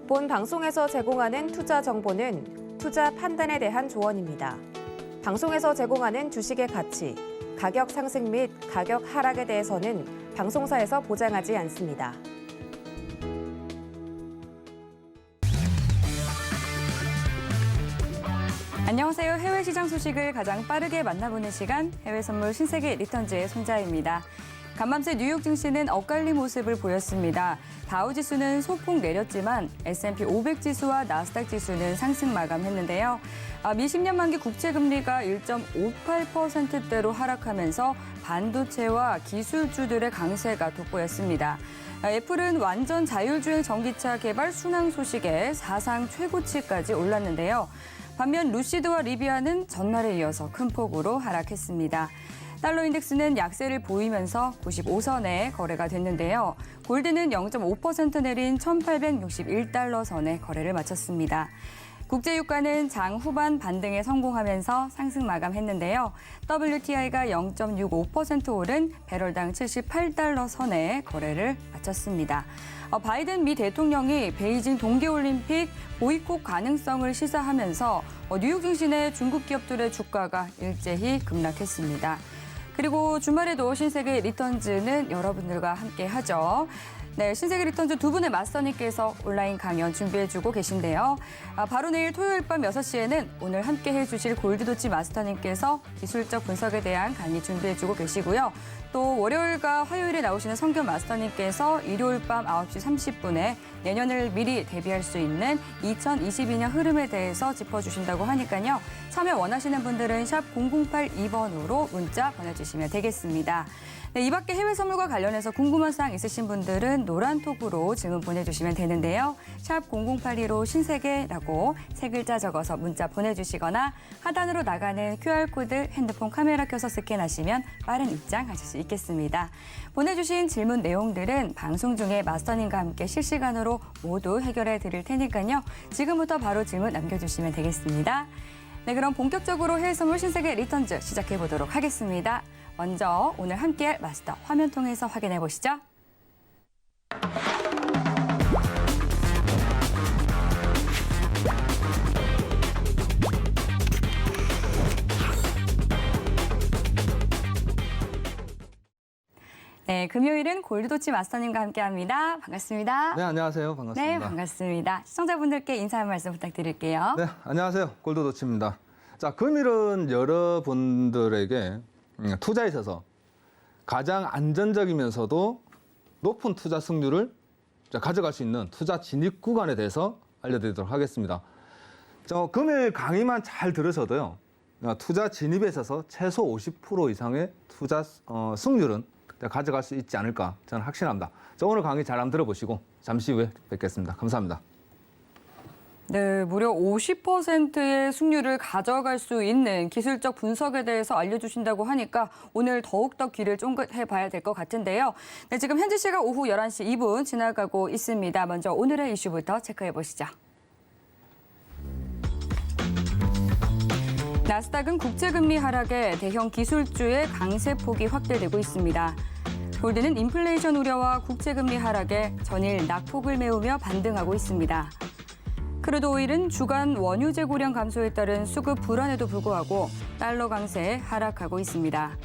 본 방송에서 제공하는 투자 정보는 투자 판단에 대한 조언입니다. 방송에서 제공하는 주식의 가치, 가격 상승 및 가격 하락에 대해서는 방송사에서 보장하지 않습니다. 안녕하세요. 해외 시장 소식을 가장 빠르게 만나보는 시간, 해외 선물 신세계 리턴즈의 손자입니다. 간밤새 뉴욕 증시는 엇갈린 모습을 보였습니다. 다우지수는 소폭 내렸지만 S&P 500 지수와 나스닥 지수는 상승 마감했는데요. 미 10년 만기 국채금리가 1.58%대로 하락하면서 반도체와 기술주들의 강세가 돋보였습니다. 애플은 완전 자율주행 전기차 개발 순항 소식에 사상 최고치까지 올랐는데요. 반면 루시드와 리비아는 전날에 이어서 큰 폭으로 하락했습니다. 달러 인덱스는 약세를 보이면서 95선에 거래가 됐는데요. 골드는 0.5% 내린 1,861달러 선에 거래를 마쳤습니다. 국제유가는 장 후반 반등에 성공하면서 상승 마감했는데요. WTI가 0.65% 오른 배럴당 78달러 선에 거래를 마쳤습니다. 바이든 미 대통령이 베이징 동계올림픽 보이콧 가능성을 시사하면서 뉴욕 증시 중국 기업들의 주가가 일제히 급락했습니다. 그리고 주말에도 신세계 리턴즈는 여러분들과 함께 하죠. 네, 신세계 리턴즈 두 분의 마스터님께서 온라인 강연 준비해주고 계신데요. 바로 내일 토요일 밤 6시에는 오늘 함께 해주실 골드도치 마스터님께서 기술적 분석에 대한 강의 준비해주고 계시고요. 또 월요일과 화요일에 나오시는 성견 마스터님께서 일요일 밤 9시 30분에 내년을 미리 대비할 수 있는 2022년 흐름에 대해서 짚어주신다고 하니까요. 참여 원하시는 분들은 샵 0082번으로 문자 보내주시면 되겠습니다. 네, 이 밖에 해외 선물과 관련해서 궁금한 사항 있으신 분들은 노란톡으로 질문 보내주시면 되는데요. 샵 0082로 신세계라고 세 글자 적어서 문자 보내주시거나 하단으로 나가는 QR코드 핸드폰 카메라 켜서 스캔하시면 빠른 입장하실 수 있겠습니다. 보내주신 질문 내용들은 방송 중에 마스터님과 함께 실시간으로 모두 해결해 드릴 테니까요. 지금부터 바로 질문 남겨주시면 되겠습니다. 네, 그럼 본격적으로 해외 선물 신세계 리턴즈 시작해 보도록 하겠습니다. 먼저 오늘 함께할 마스터 화면 통해서 확인해 보시죠. 네, 금요일은 골드도치 마스터님과 함께합니다. 반갑습니다. 네, 안녕하세요. 반갑습니다. 네, 반갑습니다. 시청자분들께 인사 한 말씀 부탁드릴게요. 네, 안녕하세요. 골드도치입니다. 자, 금일은 여러분들에게 투자에 있어서 가장 안전적이면서도 높은 투자 승률을 가져갈 수 있는 투자 진입 구간에 대해서 알려드리도록 하겠습니다. 금일 강의만 잘 들으셔도요, 투자 진입에 있어서 최소 50% 이상의 투자 승률은 가져갈 수 있지 않을까 저는 확신합니다. 오늘 강의 잘 한번 들어보시고 잠시 후에 뵙겠습니다. 감사합니다. 네, 무려 50%의 승률을 가져갈 수 있는 기술적 분석에 대해서 알려주신다고 하니까 오늘 더욱더 귀를 쫑긋해 봐야 될 것 같은데요. 네, 지금 현지 시각 오후 11시 2분 지나가고 있습니다. 먼저 오늘의 이슈부터 체크해 보시죠. 나스닥은 국제금리 하락에 대형 기술주의 강세폭이 확대되고 있습니다. 골드는 인플레이션 우려와 국제금리 하락에 전일 낙폭을 메우며 반등하고 있습니다. 크루드 오일은 주간 원유 재고량 감소에 따른 수급 불안에도 불구하고 달러 강세에 하락하고 있습니다.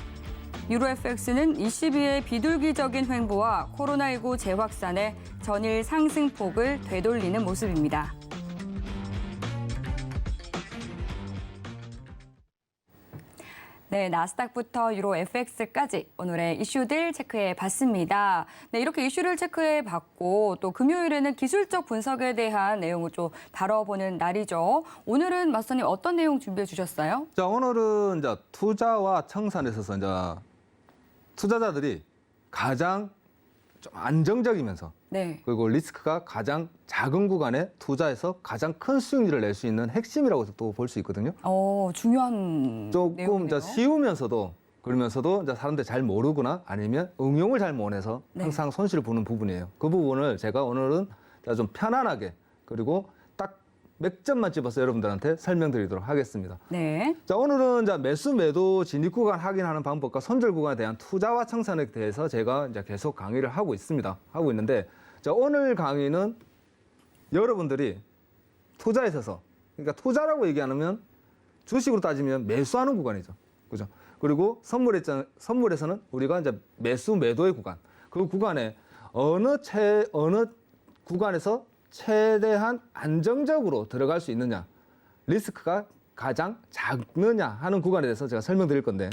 유로 FX는 ECB의 비둘기적인 횡보와 코로나19 재확산에 전일 상승폭을 되돌리는 모습입니다. 네, 나스닥부터 유로 FX까지 오늘의 이슈들 체크해 봤습니다. 네, 이렇게 이슈를 체크해 봤고 또 금요일에는 기술적 분석에 대한 내용을 좀 다뤄보는 날이죠. 오늘은 마스터님 어떤 내용 준비해 주셨어요? 자, 오늘은 이제 투자와 청산에 있어서 이제 투자자들이 가장 좀 안정적이면서 네. 그리고 리스크가 가장 작은 구간에 투자해서 가장 큰 수익률을 낼 수 있는 핵심이라고 또 볼 수 있거든요. 중요한 조금 내용이네요. 이제 쉬우면서도 그러면서도 이제 사람들이 잘 모르거나 아니면 응용을 잘 못해서 항상 손실을 보는 부분이에요. 그 부분을 제가 오늘은 좀 편안하게 그리고 딱 몇 점만 집어서 여러분들한테 설명드리도록 하겠습니다. 네. 자, 오늘은 이제 매수 매도 진입 구간 확인하는 방법과 손절 구간에 대한 투자와 청산에 대해서 제가 이제 계속 강의를 하고 있습니다. 하고 있는데, 자, 오늘 강의는 여러분들이 투자에 있어서, 그러니까 투자라고 얘기하면 주식으로 따지면 매수하는 구간이죠. 그죠? 그리고 선물에서는 우리가 이제 매수 매도의 구간. 그 구간에 어느 구간에서 최대한 안정적으로 들어갈 수 있느냐, 리스크가 가장 작느냐 하는 구간에 대해서 제가 설명드릴 건데,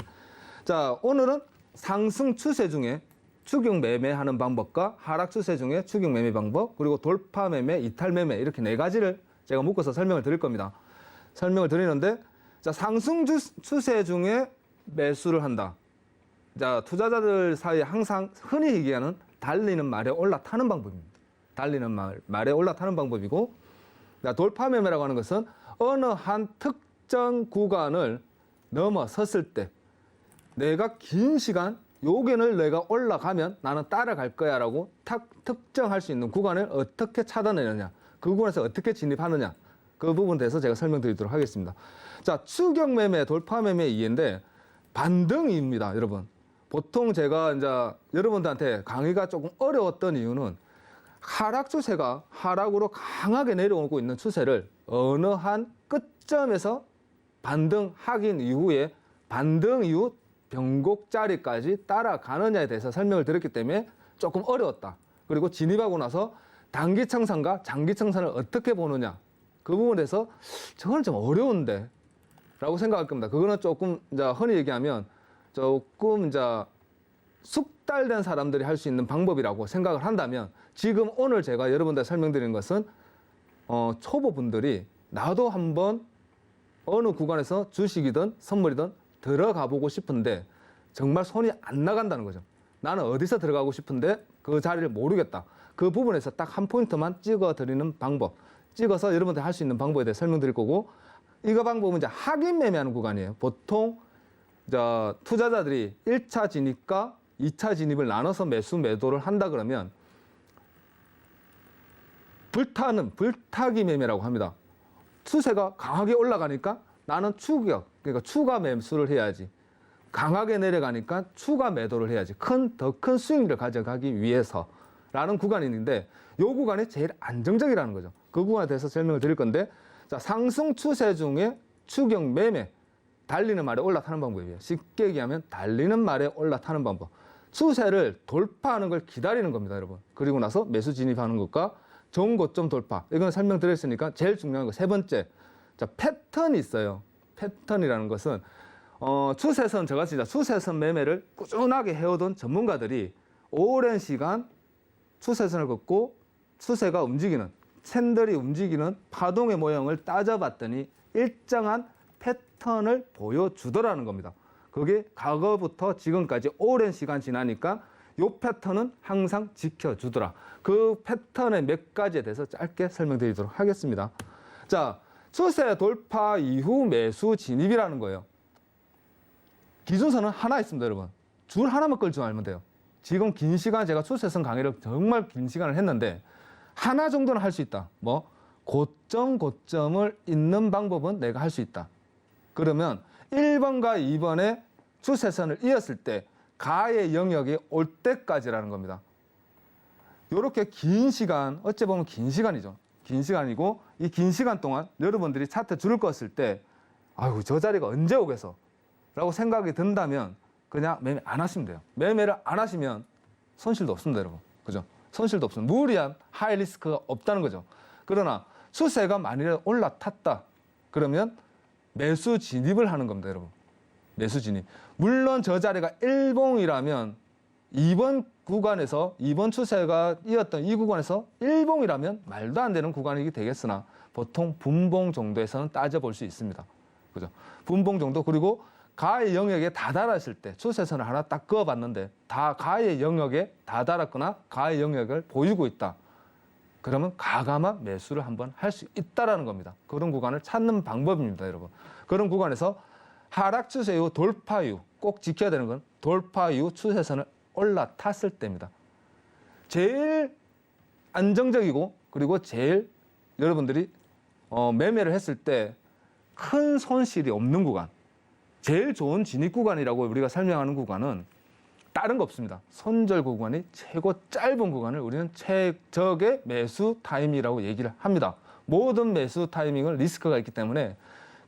자, 오늘은 상승 추세 중에 추격 매매하는 방법과 하락 추세 중에 추격 매매 방법, 그리고 돌파 매매, 이탈 매매, 이렇게 네 가지를 제가 묶어서 설명을 드릴 겁니다. 설명을 드리는데, 자, 상승 추세 중에 매수를 한다. 자, 투자자들 사이에 항상 흔히 얘기하는 달리는 말에 올라타는 방법입니다. 달리는 말에 올라타는 방법이고, 자, 돌파 매매라고 하는 것은 어느 한 특정 구간을 넘어섰을 때 내가 긴 시간 요견을 내가 올라가면 나는 따라갈 거야라고 특정할 수 있는 구간을 어떻게 찾아내느냐, 그 구간에서 어떻게 진입하느냐, 그 부분에 대해서 제가 설명드리도록 하겠습니다. 자, 추격 매매, 돌파 매매 이해인데 반등 이유입니다, 여러분. 보통 제가 이제 여러분들한테 강의가 조금 어려웠던 이유는 하락 추세가 하락으로 강하게 내려오고 있는 추세를 어느 한 끝점에서 반등하긴 이후에 반등 이후 변곡 자리까지 따라가느냐에 대해서 설명을 드렸기 때문에 조금 어려웠다. 그리고 진입하고 나서 단기 청산과 장기 청산을 어떻게 보느냐, 그 부분에 대해서 저는 좀 어려운데 라고 생각할 겁니다. 그거는 조금 이제 흔히 얘기하면 조금 이제 숙달된 사람들이 할 수 있는 방법이라고 생각을 한다면, 지금 오늘 제가 여러분들 설명드리는 것은 초보분들이 나도 한번 어느 구간에서 주식이든 선물이든 들어가 보고 싶은데 정말 손이 안 나간다는 거죠. 나는 어디서 들어가고 싶은데 그 자리를 모르겠다. 그 부분에서 딱 한 포인트만 찍어 드리는 방법, 찍어서 여러분들 할 수 있는 방법에 대해 설명드릴 거고, 이거 방법은 이제 확인 매매하는 구간이에요. 보통 투자자들이 1차 진입과 2차 진입을 나눠서 매수 매도를 한다 그러면 불타기 매매라고 합니다. 추세가 강하게 올라가니까 나는 그러니까 추가 매수를 해야지. 강하게 내려가니까 추가 매도를 해야지. 더 큰 수익률을 가져가기 위해서라는 구간이 있는데, 이 구간이 제일 안정적이라는 거죠. 그 구간에 대해서 설명을 드릴 건데, 자, 상승 추세 중에 추격 매매, 달리는 말에 올라타는 방법이에요. 쉽게 얘기하면 달리는 말에 올라타는 방법. 추세를 돌파하는 걸 기다리는 겁니다, 여러분. 그리고 나서 매수 진입하는 것과 좋은 고점 돌파. 이건 설명드렸으니까 제일 중요한 거 세 번째. 자, 패턴이 있어요. 패턴이라는 것은 추세선, 저같이 추세선 매매를 꾸준하게 해오던 전문가들이 오랜 시간 추세선을 긋고 추세가 움직이는, 샌들이 움직이는 파동의 모형을 따져봤더니 일정한 패턴을 보여주더라는 겁니다. 그게 과거부터 지금까지 오랜 시간 지나니까 이 패턴은 항상 지켜주더라. 그 패턴의 몇 가지에 대해서 짧게 설명드리도록 하겠습니다. 자, 추세 돌파 이후 매수 진입이라는 거예요. 기준선은 하나 있습니다, 여러분. 줄 하나만 끌지 말면 돼요. 지금 긴 시간 제가 추세선 강의를 정말 긴 시간을 했는데 하나 정도는 할 수 있다. 뭐 고점을 잇는 방법은 내가 할 수 있다. 그러면 1번과 2번의 추세선을 이었을 때 가의 영역이 올 때까지라는 겁니다. 이렇게 긴 시간, 어찌 보면 긴 시간이죠. 긴 시간이고, 이 긴 시간 동안 여러분들이 차트 줄을 껐을 때 아이고, 저 자리가 언제 오겠어 라고 생각이 든다면 그냥 매매 안 하시면 돼요. 매매를 안 하시면 손실도 없습니다, 여러분. 그죠? 손실도 없습니다. 무리한 하이 리스크가 없다는 거죠. 그러나 추세가 만일에 올라탔다 그러면 매수 진입을 하는 겁니다, 여러분. 매수 진입. 물론 저 자리가 일봉이라면 이번 구간에서, 이번 추세가 이었던 이 구간에서 일봉이라면 말도 안 되는 구간이 되겠으나 보통 분봉 정도에서는 따져볼 수 있습니다. 그죠? 분봉 정도. 그리고 가의 영역에 다다랐을 때 추세선을 하나 딱 그어봤는데 다 가의 영역에 다다랐거나 가의 영역을 보이고 있다. 그러면 과감한 매수를 한번 할 수 있다라는 겁니다. 그런 구간을 찾는 방법입니다, 여러분. 그런 구간에서 하락 추세 이후 돌파 이후 꼭 지켜야 되는 건 돌파 이후 추세선을 올라탔을 때입니다. 제일 안정적이고 그리고 제일 여러분들이 매매를 했을 때 큰 손실이 없는 구간, 제일 좋은 진입 구간이라고 우리가 설명하는 구간은 다른 거 없습니다. 손절 구간이 최고 짧은 구간을 우리는 최적의 매수 타이밍이라고 얘기를 합니다. 모든 매수 타이밍은 리스크가 있기 때문에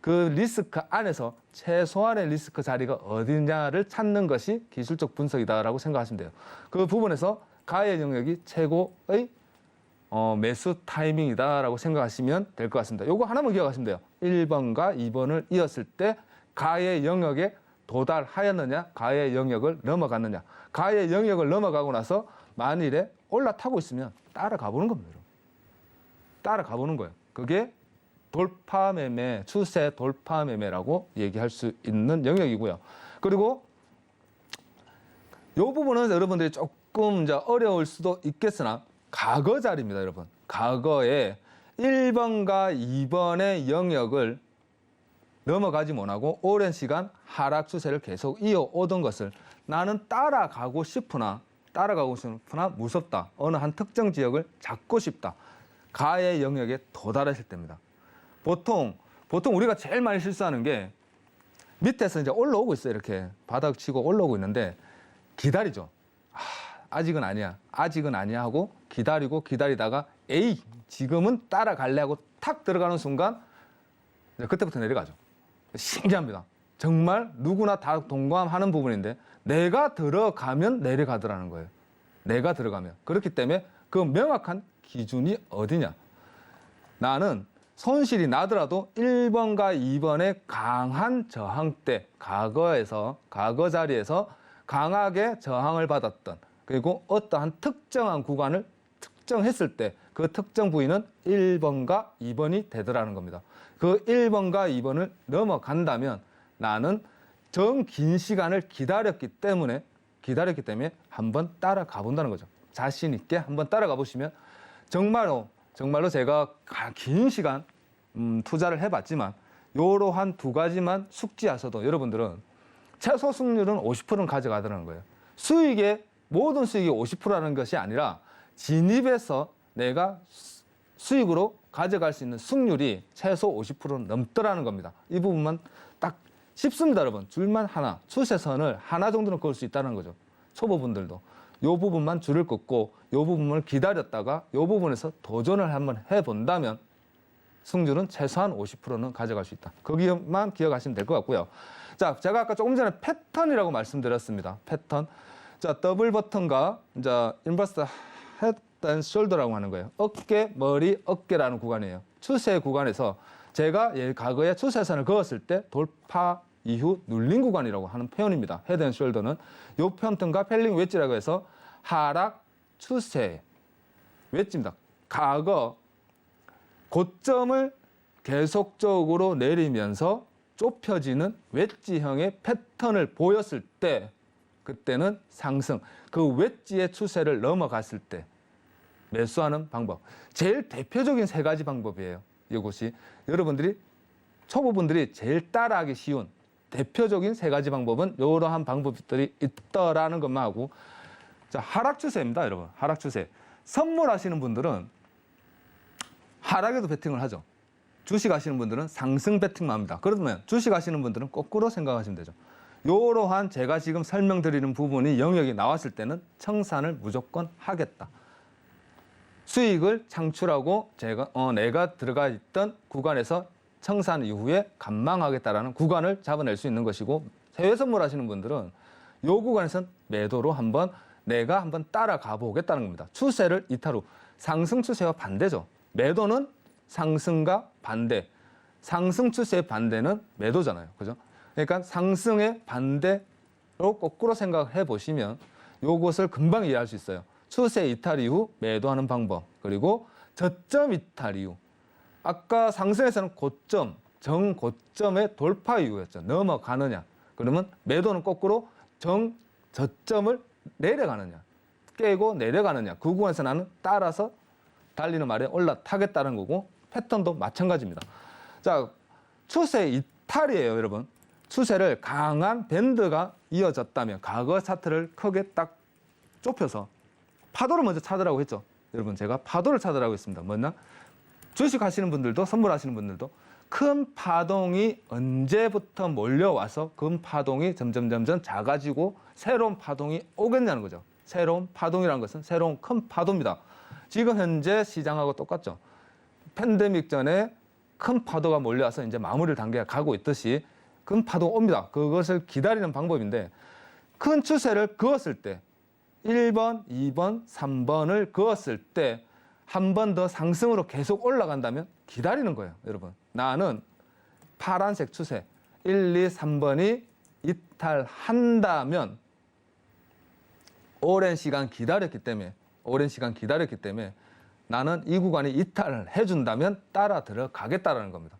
그 리스크 안에서 최소한의 리스크 자리가 어디냐를 찾는 것이 기술적 분석이다라고 생각하시면 돼요. 그 부분에서 가해 영역이 최고의 매수 타이밍이다라고 생각하시면 될 것 같습니다. 요거 하나만 기억하시면 돼요. 1번과 2번을 이었을 때 가해 영역에 도달하였느냐, 가해 영역을 넘어갔느냐. 가해 영역을 넘어가고 나서 만일에 올라타고 있으면 따라가 보는 겁니다. 따라가 보는 거예요. 그게 돌파 매매, 추세 돌파 매매라고 얘기할 수 있는 영역이고요. 그리고 이 부분은 여러분들이 조금 이제 어려울 수도 있겠으나 과거 자리입니다, 여러분. 과거에 1번과 2번의 영역을 넘어가지 못하고 오랜 시간 하락 추세를 계속 이어오던 것을 나는 따라가고 싶으나 무섭다. 어느 한 특정 지역을 잡고 싶다. 가해 영역에 도달하실 때입니다. 보통 우리가 제일 많이 실수하는 게 밑에서 이제 올라오고 있어요. 이렇게 바닥 치고 올라오고 있는데 기다리죠. 아직은 아니야 하고 기다리다가 에이 지금은 따라갈래 하고 탁 들어가는 순간 그때부터 내려가죠. 신기합니다. 정말 누구나 다 동감하는 부분인데 내가 들어가면 내려가더라는 거예요. 내가 들어가면. 그렇기 때문에 그 명확한 기준이 어디냐. 나는 손실이 나더라도 1번과 2번의 강한 저항대, 과거 자리에서 강하게 저항을 받았던 그리고 어떠한 특정한 구간을 특정했을 때 그 특정 부위는 1번과 2번이 되더라는 겁니다. 그 1번과 2번을 넘어간다면 나는 정 긴 시간을 기다렸기 때문에 한번 따라가 본다는 거죠. 자신 있게 한번 따라가 보시면 정말로 제가 긴 시간 투자를 해봤지만 이러한 두 가지만 숙지하셔도 여러분들은 최소 수익률은 50%는 가져가더라는 거예요. 모든 수익이 50%라는 것이 아니라 진입해서 내가 수익으로 가져갈 수 있는 수익률이 최소 50%는 넘더라는 겁니다. 이 부분만 딱 쉽습니다, 여러분. 줄만 하나, 추세선을 하나 정도는 그을 수 있다는 거죠. 초보분들도. 이 부분만 줄을 긋고 이 부분을 기다렸다가 이 부분에서 도전을 한번 해본다면 승률은 최소한 50%는 가져갈 수 있다. 거기만 기억하시면 될 것 같고요. 자, 제가 아까 조금 전에 패턴이라고 말씀드렸습니다. 패턴. 자, 더블 버튼과 이제 인버스 헤드 앤 숄더라고 하는 거예요. 어깨, 머리, 어깨라는 구간이에요. 추세 구간에서 제가 과거에 추세선을 그었을 때 돌파 이후 눌린 구간이라고 하는 표현입니다. 헤드 앤 숄더는 이 패턴과 펠링 웨지라고 해서 하락 추세 웨지입니다. 과거 고점을 계속적으로 내리면서 좁혀지는 웨지형의 패턴을 보였을 때 그때는 상승, 그 웨지의 추세를 넘어갔을 때 매수하는 방법. 제일 대표적인 세 가지 방법이에요. 이것이 여러분들이 초보분들이 제일 따라하기 쉬운 대표적인 세 가지 방법은 이러한 방법들이 있더라는 것만 하고 자, 하락 추세입니다, 여러분. 하락 추세. 선물하시는 분들은 하락에도 베팅을 하죠. 주식 하시는 분들은 상승 베팅만 합니다. 그러면 주식 하시는 분들은 거꾸로 생각하시면 되죠. 이러한 제가 지금 설명드리는 부분이 영역이 나왔을 때는 청산을 무조건 하겠다. 수익을 창출하고 내가 들어가 있던 구간에서 청산 이후에 감망하겠다라는 구간을 잡아낼 수 있는 것이고 해외 선물 하시는 분들은 이 구간에서는 매도로 내가 한번 따라가 보겠다는 겁니다. 추세를 이탈 후 상승 추세와 반대죠. 매도는 상승과 반대. 상승 추세의 반대는 매도잖아요. 그죠? 그러니까 상승의 반대로 거꾸로 생각해 보시면 이것을 금방 이해할 수 있어요. 추세 이탈 이후 매도하는 방법. 그리고 저점 이탈 이후. 아까 상승에서는 고점, 정고점의 돌파 이후였죠. 넘어가느냐. 그러면 매도는 거꾸로 저점을 내려가느냐. 깨고 내려가느냐. 그 구간에서 나는 따라서 달리는 말에 올라타겠다는 거고 패턴도 마찬가지입니다. 자, 추세 이탈이에요, 여러분. 추세를 강한 밴드가 이어졌다면 과거 차트를 크게 딱 좁혀서 파도를 먼저 찾으라고 했죠. 여러분 제가 파도를 찾으라고 했습니다. 뭐냐? 주식 하시는 분들도 선물 하시는 분들도 큰 파동이 언제부터 몰려와서 그 파동이 점점 작아지고 새로운 파동이 오겠냐는 거죠. 새로운 파동이라는 것은 새로운 큰 파도입니다. 지금 현재 시장하고 똑같죠. 팬데믹 전에 큰 파도가 몰려와서 이제 마무리 단계가 가고 있듯이 큰 파도가 옵니다. 그것을 기다리는 방법인데 큰 추세를 그었을 때 1번, 2번, 3번을 그었을 때 한 번 더 상승으로 계속 올라간다면 기다리는 거예요, 여러분. 나는 파란색 추세 1, 2, 3번이 이탈한다면 오랜 시간 기다렸기 때문에 나는 이 구간이 이탈을 해준다면 따라 들어가겠다라는 겁니다.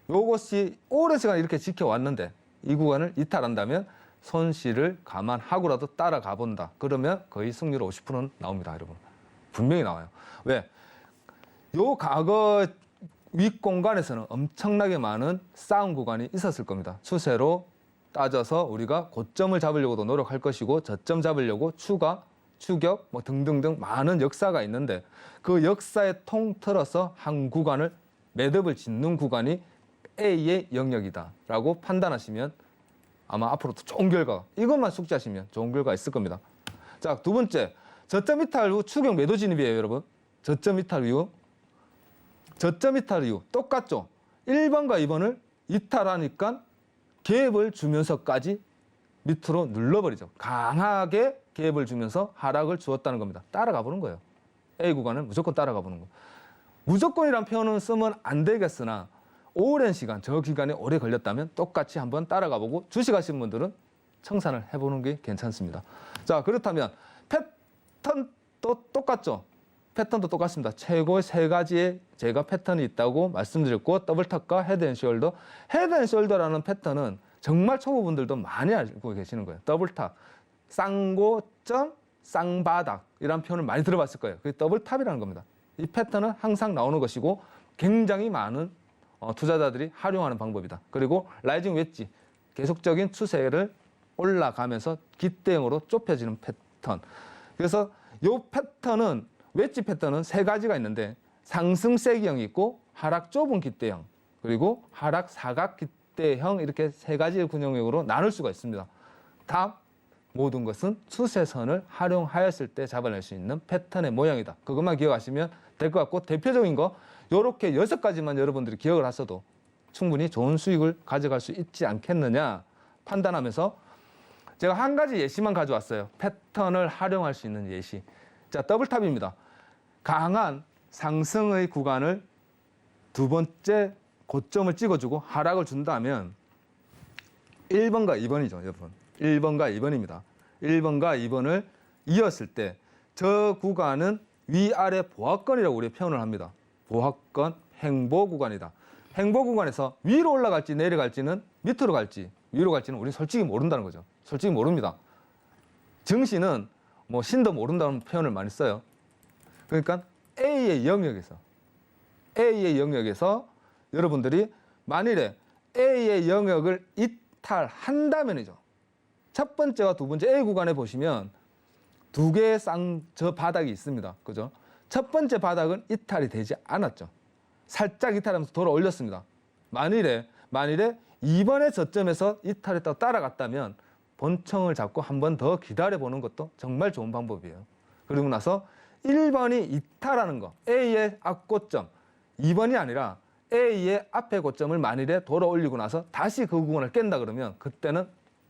이것이 오랜 시간 이렇게 지켜왔는데 이 구간을 이탈한다면 손실을 감안하고라도 따라가 본다. 그러면 거의 승률 50%는 나옵니다, 여러분. 분명히 나와요. 왜? 요 과거 윗공간에서는 엄청나게 많은 싸움 구간이 있었을 겁니다. 추세로 따져서 우리가 고점을 잡으려고도 노력할 것이고 저점 잡으려고 추가, 추격 뭐 등등등 많은 역사가 있는데 그 역사의 통틀어서 한 구간을 매듭을 짓는 구간이 A의 영역이다라고 판단하시면 아마 앞으로도 좋은 결과, 이것만 숙지하시면 좋은 결과 있을 겁니다. 자, 두 번째, 저점 이탈 후 추격 매도 진입이에요, 여러분. 저점 이탈 이후 똑같죠. 1번과 2번을 이탈하니까 갭을 주면서까지 밑으로 눌러버리죠. 강하게 갭을 주면서 하락을 주었다는 겁니다. 따라가 보는 거예요. A 구간을 무조건 따라가 보는 거. 무조건이란 표현은 쓰면 안 되겠으나 오랜 시간, 저 기간이 오래 걸렸다면 똑같이 한번 따라가 보고 주식하시는 분들은 청산을 해보는 게 괜찮습니다. 자, 그렇다면 패턴도 똑같죠. 패턴도 똑같습니다. 최고의 세 가지의 제가 패턴이 있다고 말씀드렸고 더블탑과 헤드앤숄더. 헤드앤숄더라는 패턴은 정말 초보분들도 많이 알고 계시는 거예요. 더블탑, 쌍고점, 쌍바닥 이런 표현을 많이 들어봤을 거예요. 그게 더블탑이라는 겁니다. 이 패턴은 항상 나오는 것이고 굉장히 많은 투자자들이 활용하는 방법이다. 그리고 라이징 웨지, 계속적인 추세를 올라가면서 기대형으로 좁혀지는 패턴. 그래서 이 패턴은 웨지 패턴은 세 가지가 있는데 상승 세기형이 있고 하락 좁은 기대형 그리고 하락 사각 기대형 이렇게 세 가지 구형으로 나눌 수가 있습니다. 다 모든 것은 추세선을 활용하였을 때 잡아낼 수 있는 패턴의 모양이다. 그것만 기억하시면 될 것 같고 대표적인 거 이렇게 6가지만 여러분들이 기억을 하셔도 충분히 좋은 수익을 가져갈 수 있지 않겠느냐 판단하면서 제가 한 가지 예시만 가져왔어요. 패턴을 활용할 수 있는 예시. 자, 더블탑입니다. 강한 상승의 구간을 두 번째 고점을 찍어주고 하락을 준다면 1번과 2번이죠, 여러분. 1번과 2번입니다. 1번과 2번을 이었을 때 저 구간은 위아래 보합권이라고 우리가 표현을 합니다. 보합권 행보 구간이다. 행보 구간에서 위로 올라갈지 내려갈지는 밑으로 갈지 위로 갈지는 우리는 솔직히 모른다는 거죠. 솔직히 모릅니다. 증시는 뭐 신도 모른다는 표현을 많이 써요. 그러니까 A의 영역에서 여러분들이 만일에 A의 영역을 이탈한다면이죠. 첫 번째와 두 번째 A 구간에 보시면 두 개의 저 바닥이 있습니다. 그죠? 첫 번째 바닥은 이탈이 되지 않았죠. 살짝 이탈하면서 돌아 올렸습니다. 만일에 2번의 저점에서 이탈했다고 따라갔다면 본청을 잡고 한 번 더 기다려보는 것도 정말 좋은 방법이에요. 그리고 나서 1번이 이탈하는 거, A의 앞고점, 2번이 아니라 A의 앞에 고점을 만일에 돌아 올리고 나서 다시 그 구간을 깬다 그러면 그때는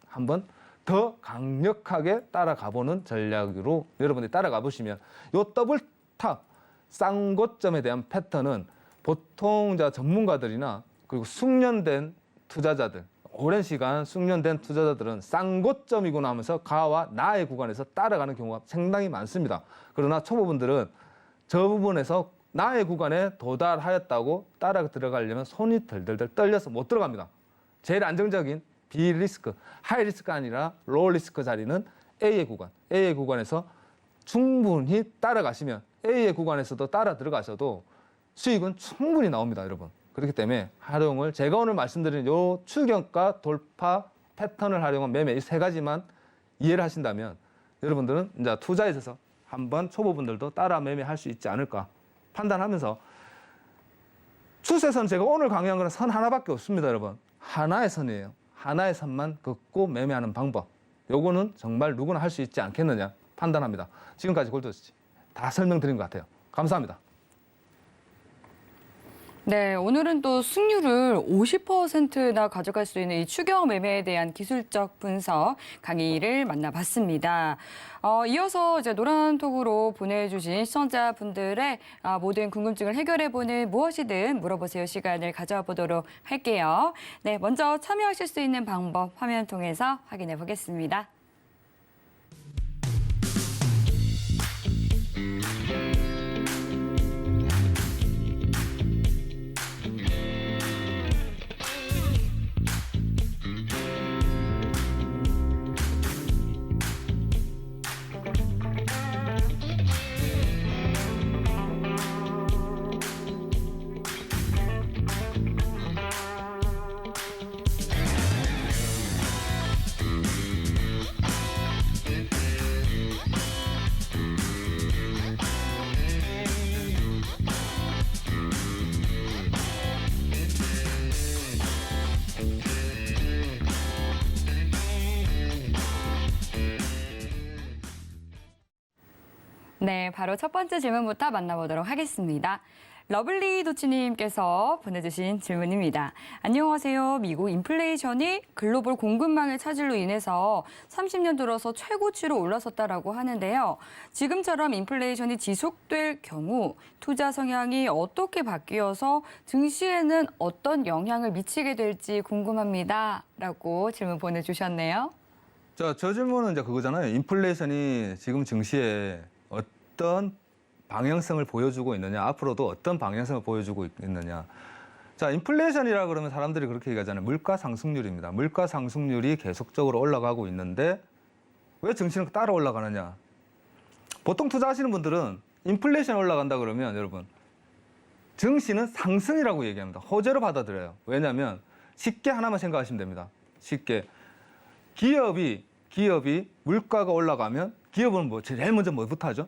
한번 더 강력하게 따라가보는 전략으로 여러분들이 따라가 보시면 이 더블탑, 쌍고점에 대한 패턴은 보통 전문가들이나 그리고 숙련된 투자자들, 오랜 시간 숙련된 투자자들은 쌍고점이구나 하면서 가와 나의 구간에서 따라가는 경우가 상당히 많습니다. 그러나 초보분들은 저 부분에서 나의 구간에 도달하였다고 따라 들어가려면 손이 덜덜덜 떨려서 못 들어갑니다. 제일 안정적인 비리스크, 하이리스크가 아니라 로우리스크 자리는 A의 구간. A의 구간에서 충분히 따라가시면 A의 구간에서도 따라 들어가셔도 수익은 충분히 나옵니다, 여러분. 그렇기 때문에 활용을 제가 오늘 말씀드린 요 추격과 돌파 패턴을 활용한 매매 이 세 가지만 이해를 하신다면 여러분들은 이제 투자에 있어서 한번 초보분들도 따라 매매할 수 있지 않을까 판단하면서 추세선 제가 오늘 강의한 거는 선 하나밖에 없습니다, 여러분. 하나의 선이에요. 하나의 선만 긋고 매매하는 방법. 요거는 정말 누구나 할 수 있지 않겠느냐 판단합니다. 지금까지 골드워치 다 설명드린 것 같아요. 감사합니다. 네, 오늘은 또 승률을 50%나 가져갈 수 있는 이 추경 매매에 대한 기술적 분석 강의를 만나봤습니다. 이어서 이제 노란톡으로 보내주신 시청자분들의 모든 궁금증을 해결해보는 무엇이든 물어보세요 시간을 가져와 보도록 할게요. 네, 먼저 참여하실 수 있는 방법 화면 통해서 확인해 보겠습니다. 네, 바로 첫 번째 질문부터 만나보도록 하겠습니다. 러블리 도치님께서 보내주신 질문입니다. 안녕하세요. 미국 인플레이션이 글로벌 공급망의 차질로 인해서 30년 들어서 최고치로 올라섰다라고 하는데요. 지금처럼 인플레이션이 지속될 경우 투자 성향이 어떻게 바뀌어서 증시에는 어떤 영향을 미치게 될지 궁금합니다. 라고 질문 보내주셨네요. 저 질문은 이제 그거잖아요. 인플레이션이 지금 증시에 어떤 방향성을 보여주고 있느냐, 앞으로도 어떤 방향성을 보여주고 있느냐. 자, 인플레이션이라 그러면 사람들이 그렇게 얘기하잖아요. 물가 상승률입니다. 물가 상승률이 계속적으로 올라가고 있는데 왜 증시는 따라 올라가느냐. 보통 투자하시는 분들은 인플레이션이 올라간다 그러면 여러분 증시는 상승이라고 얘기합니다. 호재로 받아들여요. 왜냐하면 쉽게 하나만 생각하시면 됩니다. 쉽게 기업이 물가가 올라가면 기업은 뭐 제일 먼저 뭐부터 하죠?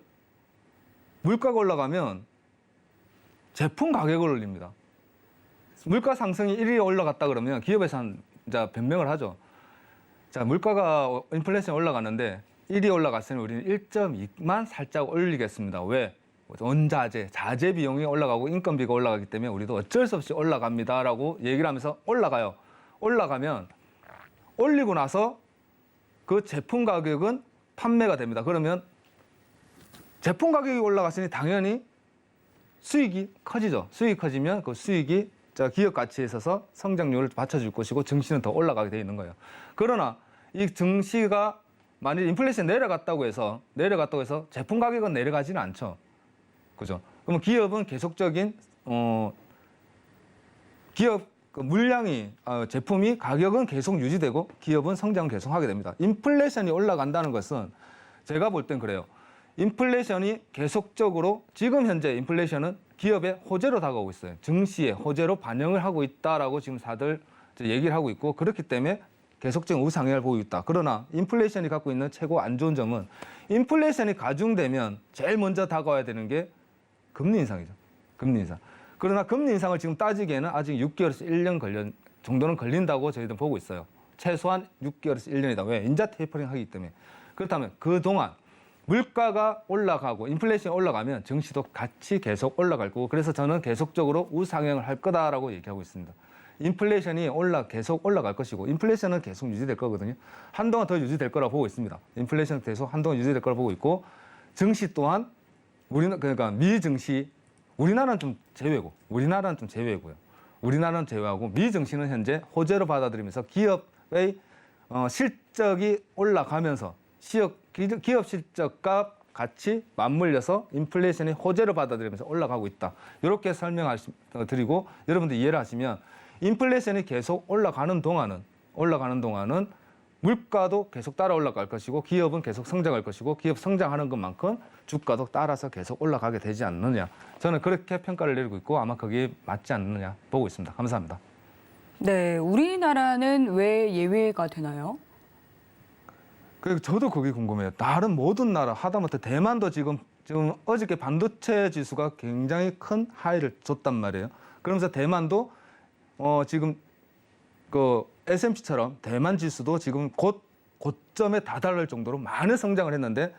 물가가 올라가면 제품 가격을 올립니다. 물가 상승이 1위 올라갔다 그러면 기업에서 이제 변명을 하죠. 자, 물가가 인플레이션이 올라가는데 1위 올라갔으니 우리는 1.2만 살짝 올리겠습니다. 왜? 원자재, 자재 비용이 올라가고 인건비가 올라가기 때문에 우리도 어쩔 수 없이 올라갑니다라고 얘기를 하면서 올라가요. 올라가면 올리고 나서 그 제품 가격은 판매가 됩니다. 그러면 제품 가격이 올라갔으니 당연히 수익이 커지죠. 수익이 커지면 그 수익이 기업 가치에 있어서 성장률을 받쳐줄 것이고 증시는 더 올라가게 돼 있는 거예요. 그러나 이 증시가 만약 인플레이션이 내려갔다고 해서 제품 가격은 내려가지는 않죠. 그죠? 그러면 기업은 계속적인 기업 물량이 제품이 가격은 계속 유지되고 기업은 성장을 계속하게 됩니다. 인플레이션이 올라간다는 것은 제가 볼 땐 그래요. 인플레이션이 계속적으로 지금 현재 인플레이션은 기업의 호재로 다가오고 있어요. 증시의 호재로 반영을 하고 있다라고 지금 다들 얘기를 하고 있고 그렇기 때문에 계속적인 우상향을 보이고 있다. 그러나 인플레이션이 갖고 있는 최고 안 좋은 점은 인플레이션이 가중되면 제일 먼저 다가와야 되는 게 금리 인상이죠. 금리 인상. 그러나 금리 인상을 지금 따지기에는 아직 6개월에서 1년 정도는 걸린다고 저희들은 보고 있어요. 최소한 6개월에서 1년이다. 왜? 인자 테이퍼링 하기 때문에. 그렇다면 그동안 물가가 올라가고 인플레이션이 올라가면 증시도 같이 계속 올라갈 거고 그래서 저는 계속적으로 우상향을 할 거다라고 얘기하고 있습니다. 인플레이션이 계속 올라갈 것이고 인플레이션은 계속 유지될 거거든요. 한동안 더 유지될 거라고 보고 있습니다. 인플레이션은 계속 한동안 유지될 거라고 보고 있고 증시 또한 그러니까 미증시 우리나라는 좀 제외고요. 우리나라는 제외하고 미증시는 현재 호재로 받아들이면서 기업의 실적이 올라가면서 기업 실적과 같이 맞물려서 인플레이션이 호재로 받아들이면서 올라가고 있다. 이렇게 설명드리고 여러분들 이해를 하시면 인플레이션이 계속 올라가는 동안은 물가도 계속 따라 올라갈 것이고 기업은 계속 성장할 것이고 기업 성장하는 것만큼 주가도 따라서 계속 올라가게 되지 않느냐. 저는 그렇게 평가를 내리고 있고 아마 거기에 맞지 않느냐 보고 있습니다. 감사합니다. 네, 우리나라는 왜 예외가 되나요? 저도 그게 궁금해요. 다른 모든 나라, 하다못해 대만도 지금 어저께 반도체 지수가 굉장히 큰 하이를 줬단 말이에요. 그러면서 대만도 지금 그 S&P처럼 대만 지수도 지금 곧 고점에 다다를 정도로 많은 성장을 했는데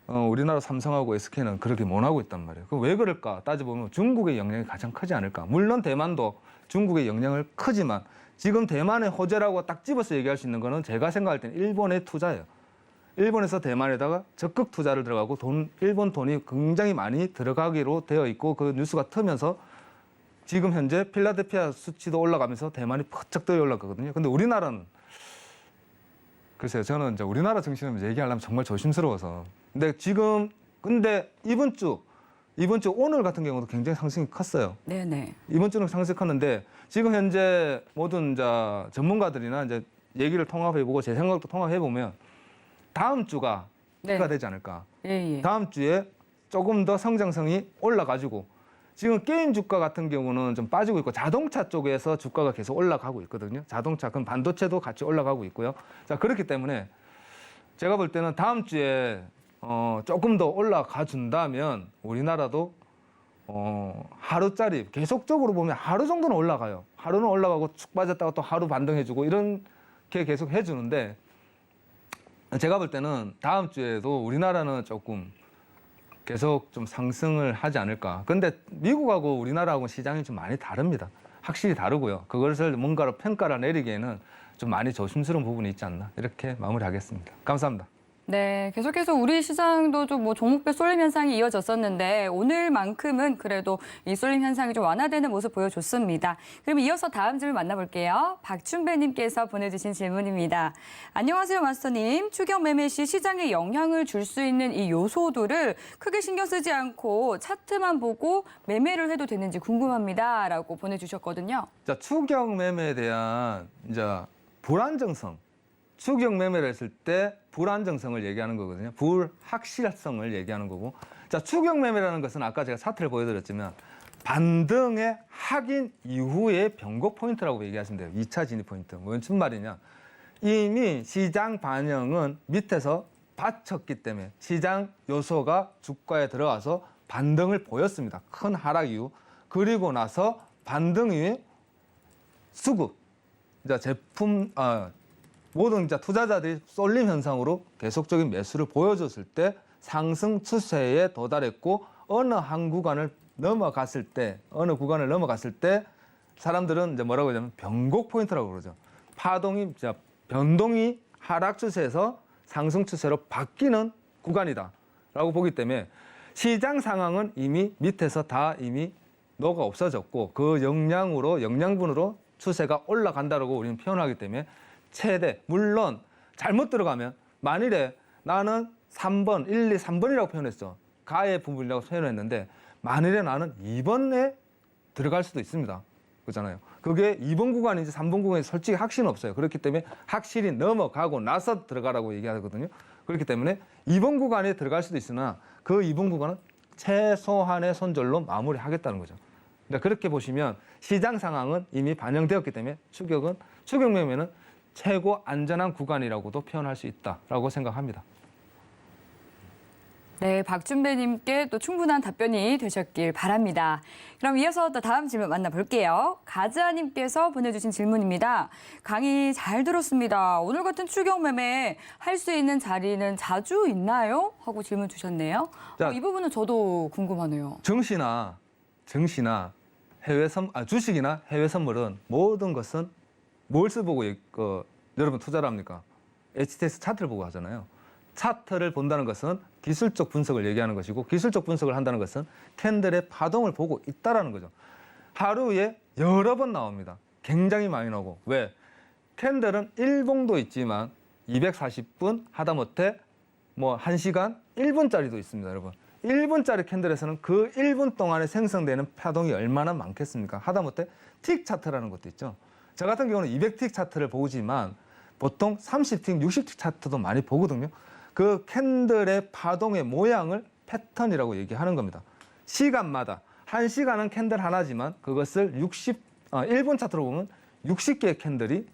우리나라 삼성하고 SK는 그렇게 못하고 있단 말이에요. 그럼 왜 그럴까 따져보면 중국의 영향이 가장 크지 않을까. 물론 대만도 중국의 영향을 크지만 지금 대만의 호재라고 딱 집어서 얘기할 수 있는 거는 제가 생각할 때는 일본의 투자예요. 일본에서 대만에다가 적극 투자를 들어가고 일본 돈이 굉장히 많이 들어가기로 되어 있고 그 뉴스가 트면서 지금 현재 필라델피아 수치도 올라가면서 대만이 퍼쩍 떠 올라가거든요. 근데 우리나라는 글쎄요, 저는 이제 우리나라 정신을 얘기하려면 정말 조심스러워서. 근데 이번 주 오늘 같은 경우도 굉장히 상승이 컸어요. 네네. 이번 주는 상승이 컸는데 지금 현재 모든 전문가들이나 이제 얘기를 통합해보고 제 생각도 통합해보면 다음 주가 기회가 되지 않을까. 예. 다음 주에 조금 더 성장성이 올라가지고 지금 게임 주가 같은 경우는 좀 빠지고 있고 자동차 쪽에서 주가가 계속 올라가고 있거든요. 자동차, 그럼 반도체도 같이 올라가고 있고요. 자, 그렇기 때문에 제가 볼 때는 다음 주에 조금 더 올라가 준다면 우리나라도 하루짜리 계속적으로 보면 하루 정도는 올라가요. 하루는 올라가고 축 빠졌다가 또 하루 반등해주고 이렇게 계속 해주는데 제가 볼 때는 다음 주에도 우리나라는 조금 계속 좀 상승을 하지 않을까. 근데 미국하고 우리나라하고 시장이 좀 많이 다릅니다. 확실히 다르고요. 그것을 뭔가로 평가를 내리기에는 좀 많이 조심스러운 부분이 있지 않나. 이렇게 마무리하겠습니다. 감사합니다. 네, 계속해서 우리 시장도 좀 종목별 쏠림 현상이 이어졌었는데 오늘만큼은 그래도 이 쏠림 현상이 좀 완화되는 모습 보여줬습니다. 그럼 이어서 다음 질문 만나볼게요. 박춘배님께서 보내주신 질문입니다. 안녕하세요, 마스터님. 추경 매매 시 시장에 영향을 줄 수 있는 이 요소들을 크게 신경 쓰지 않고 차트만 보고 매매를 해도 되는지 궁금합니다라고 보내주셨거든요. 자, 추경 매매에 대한 불안정성. 추경 매매를 했을 때 불안정성을 얘기하는 거거든요. 불확실성을 얘기하는 거고. 자, 추경 매매라는 것은 아까 제가 차트를 보여드렸지만 반등의 확인 이후의 변곡 포인트라고 얘기하시면 돼요. 2차 진입 포인트. 무슨 말이냐. 이미 시장 반영은 밑에서 받쳤기 때문에 시장 요소가 주가에 들어가서 반등을 보였습니다. 큰 하락 이후. 그리고 나서 반등 이후에 수급. 모든 투자자들이 쏠림 현상으로 계속적인 매수를 보여줬을 때 상승 추세에 도달했고 어느 구간을 넘어갔을 때 사람들은 이제 뭐라고 하냐면 변곡 포인트라고 그러죠. 변동이 하락 추세에서 상승 추세로 바뀌는 구간이다라고 보기 때문에 시장 상황은 이미 밑에서 다 이미 녹아 없어졌고 그 영양분으로 추세가 올라간다라고 우리는 표현하기 때문에 최대, 물론 잘못 들어가면 만일에 나는 3번, 1, 2, 3번이라고 표현했어. 가의 부분이라고 표현했는데 만일에 나는 2번에 들어갈 수도 있습니다. 그렇잖아요. 그게 2번 구간인지 3번 구간인지 솔직히 확신은 없어요. 그렇기 때문에 확실히 넘어가고 나서 들어가라고 얘기하거든요. 그렇기 때문에 2번 구간에 들어갈 수도 있으나 그 2번 구간은 최소한의 손절로 마무리하겠다는 거죠. 그러니까 그렇게 보시면 시장 상황은 이미 반영되었기 때문에 추경 매매는 최고 안전한 구간이라고도 표현할 수 있다라고 생각합니다. 네, 박준배님께 또 충분한 답변이 되셨길 바랍니다. 그럼 이어서 또 다음 질문 만나볼게요. 가즈아님께서 보내주신 질문입니다. 강의 잘 들었습니다. 오늘 같은 추경 매매 할 수 있는 자리는 자주 있나요? 하고 질문 주셨네요. 자, 이 부분은 저도 궁금하네요. 증시나 주식이나 해외 선물은 모든 것은 뭘 써보고 여러분 투자를 합니까? HTS 차트를 보고 하잖아요. 차트를 본다는 것은 기술적 분석을 얘기하는 것이고 기술적 분석을 한다는 것은 캔들의 파동을 보고 있다라는 거죠. 하루에 여러 번 나옵니다. 굉장히 많이 나오고. 왜? 캔들은 일봉도 있지만 240분 하다못해 1시간 1분짜리도 있습니다, 여러분. 1분짜리 캔들에서는 그 1분 동안에 생성되는 파동이 얼마나 많겠습니까? 하다못해 틱 차트라는 것도 있죠. 저 같은 경우는 200틱 차트를 보지만 보통 30틱, 60틱 차트도 많이 보거든요. 그 캔들의 파동의 모양을 패턴이라고 얘기하는 겁니다. 시간마다 1시간은 캔들 하나지만 그것을 1분 차트로 보면 60개의 캔들이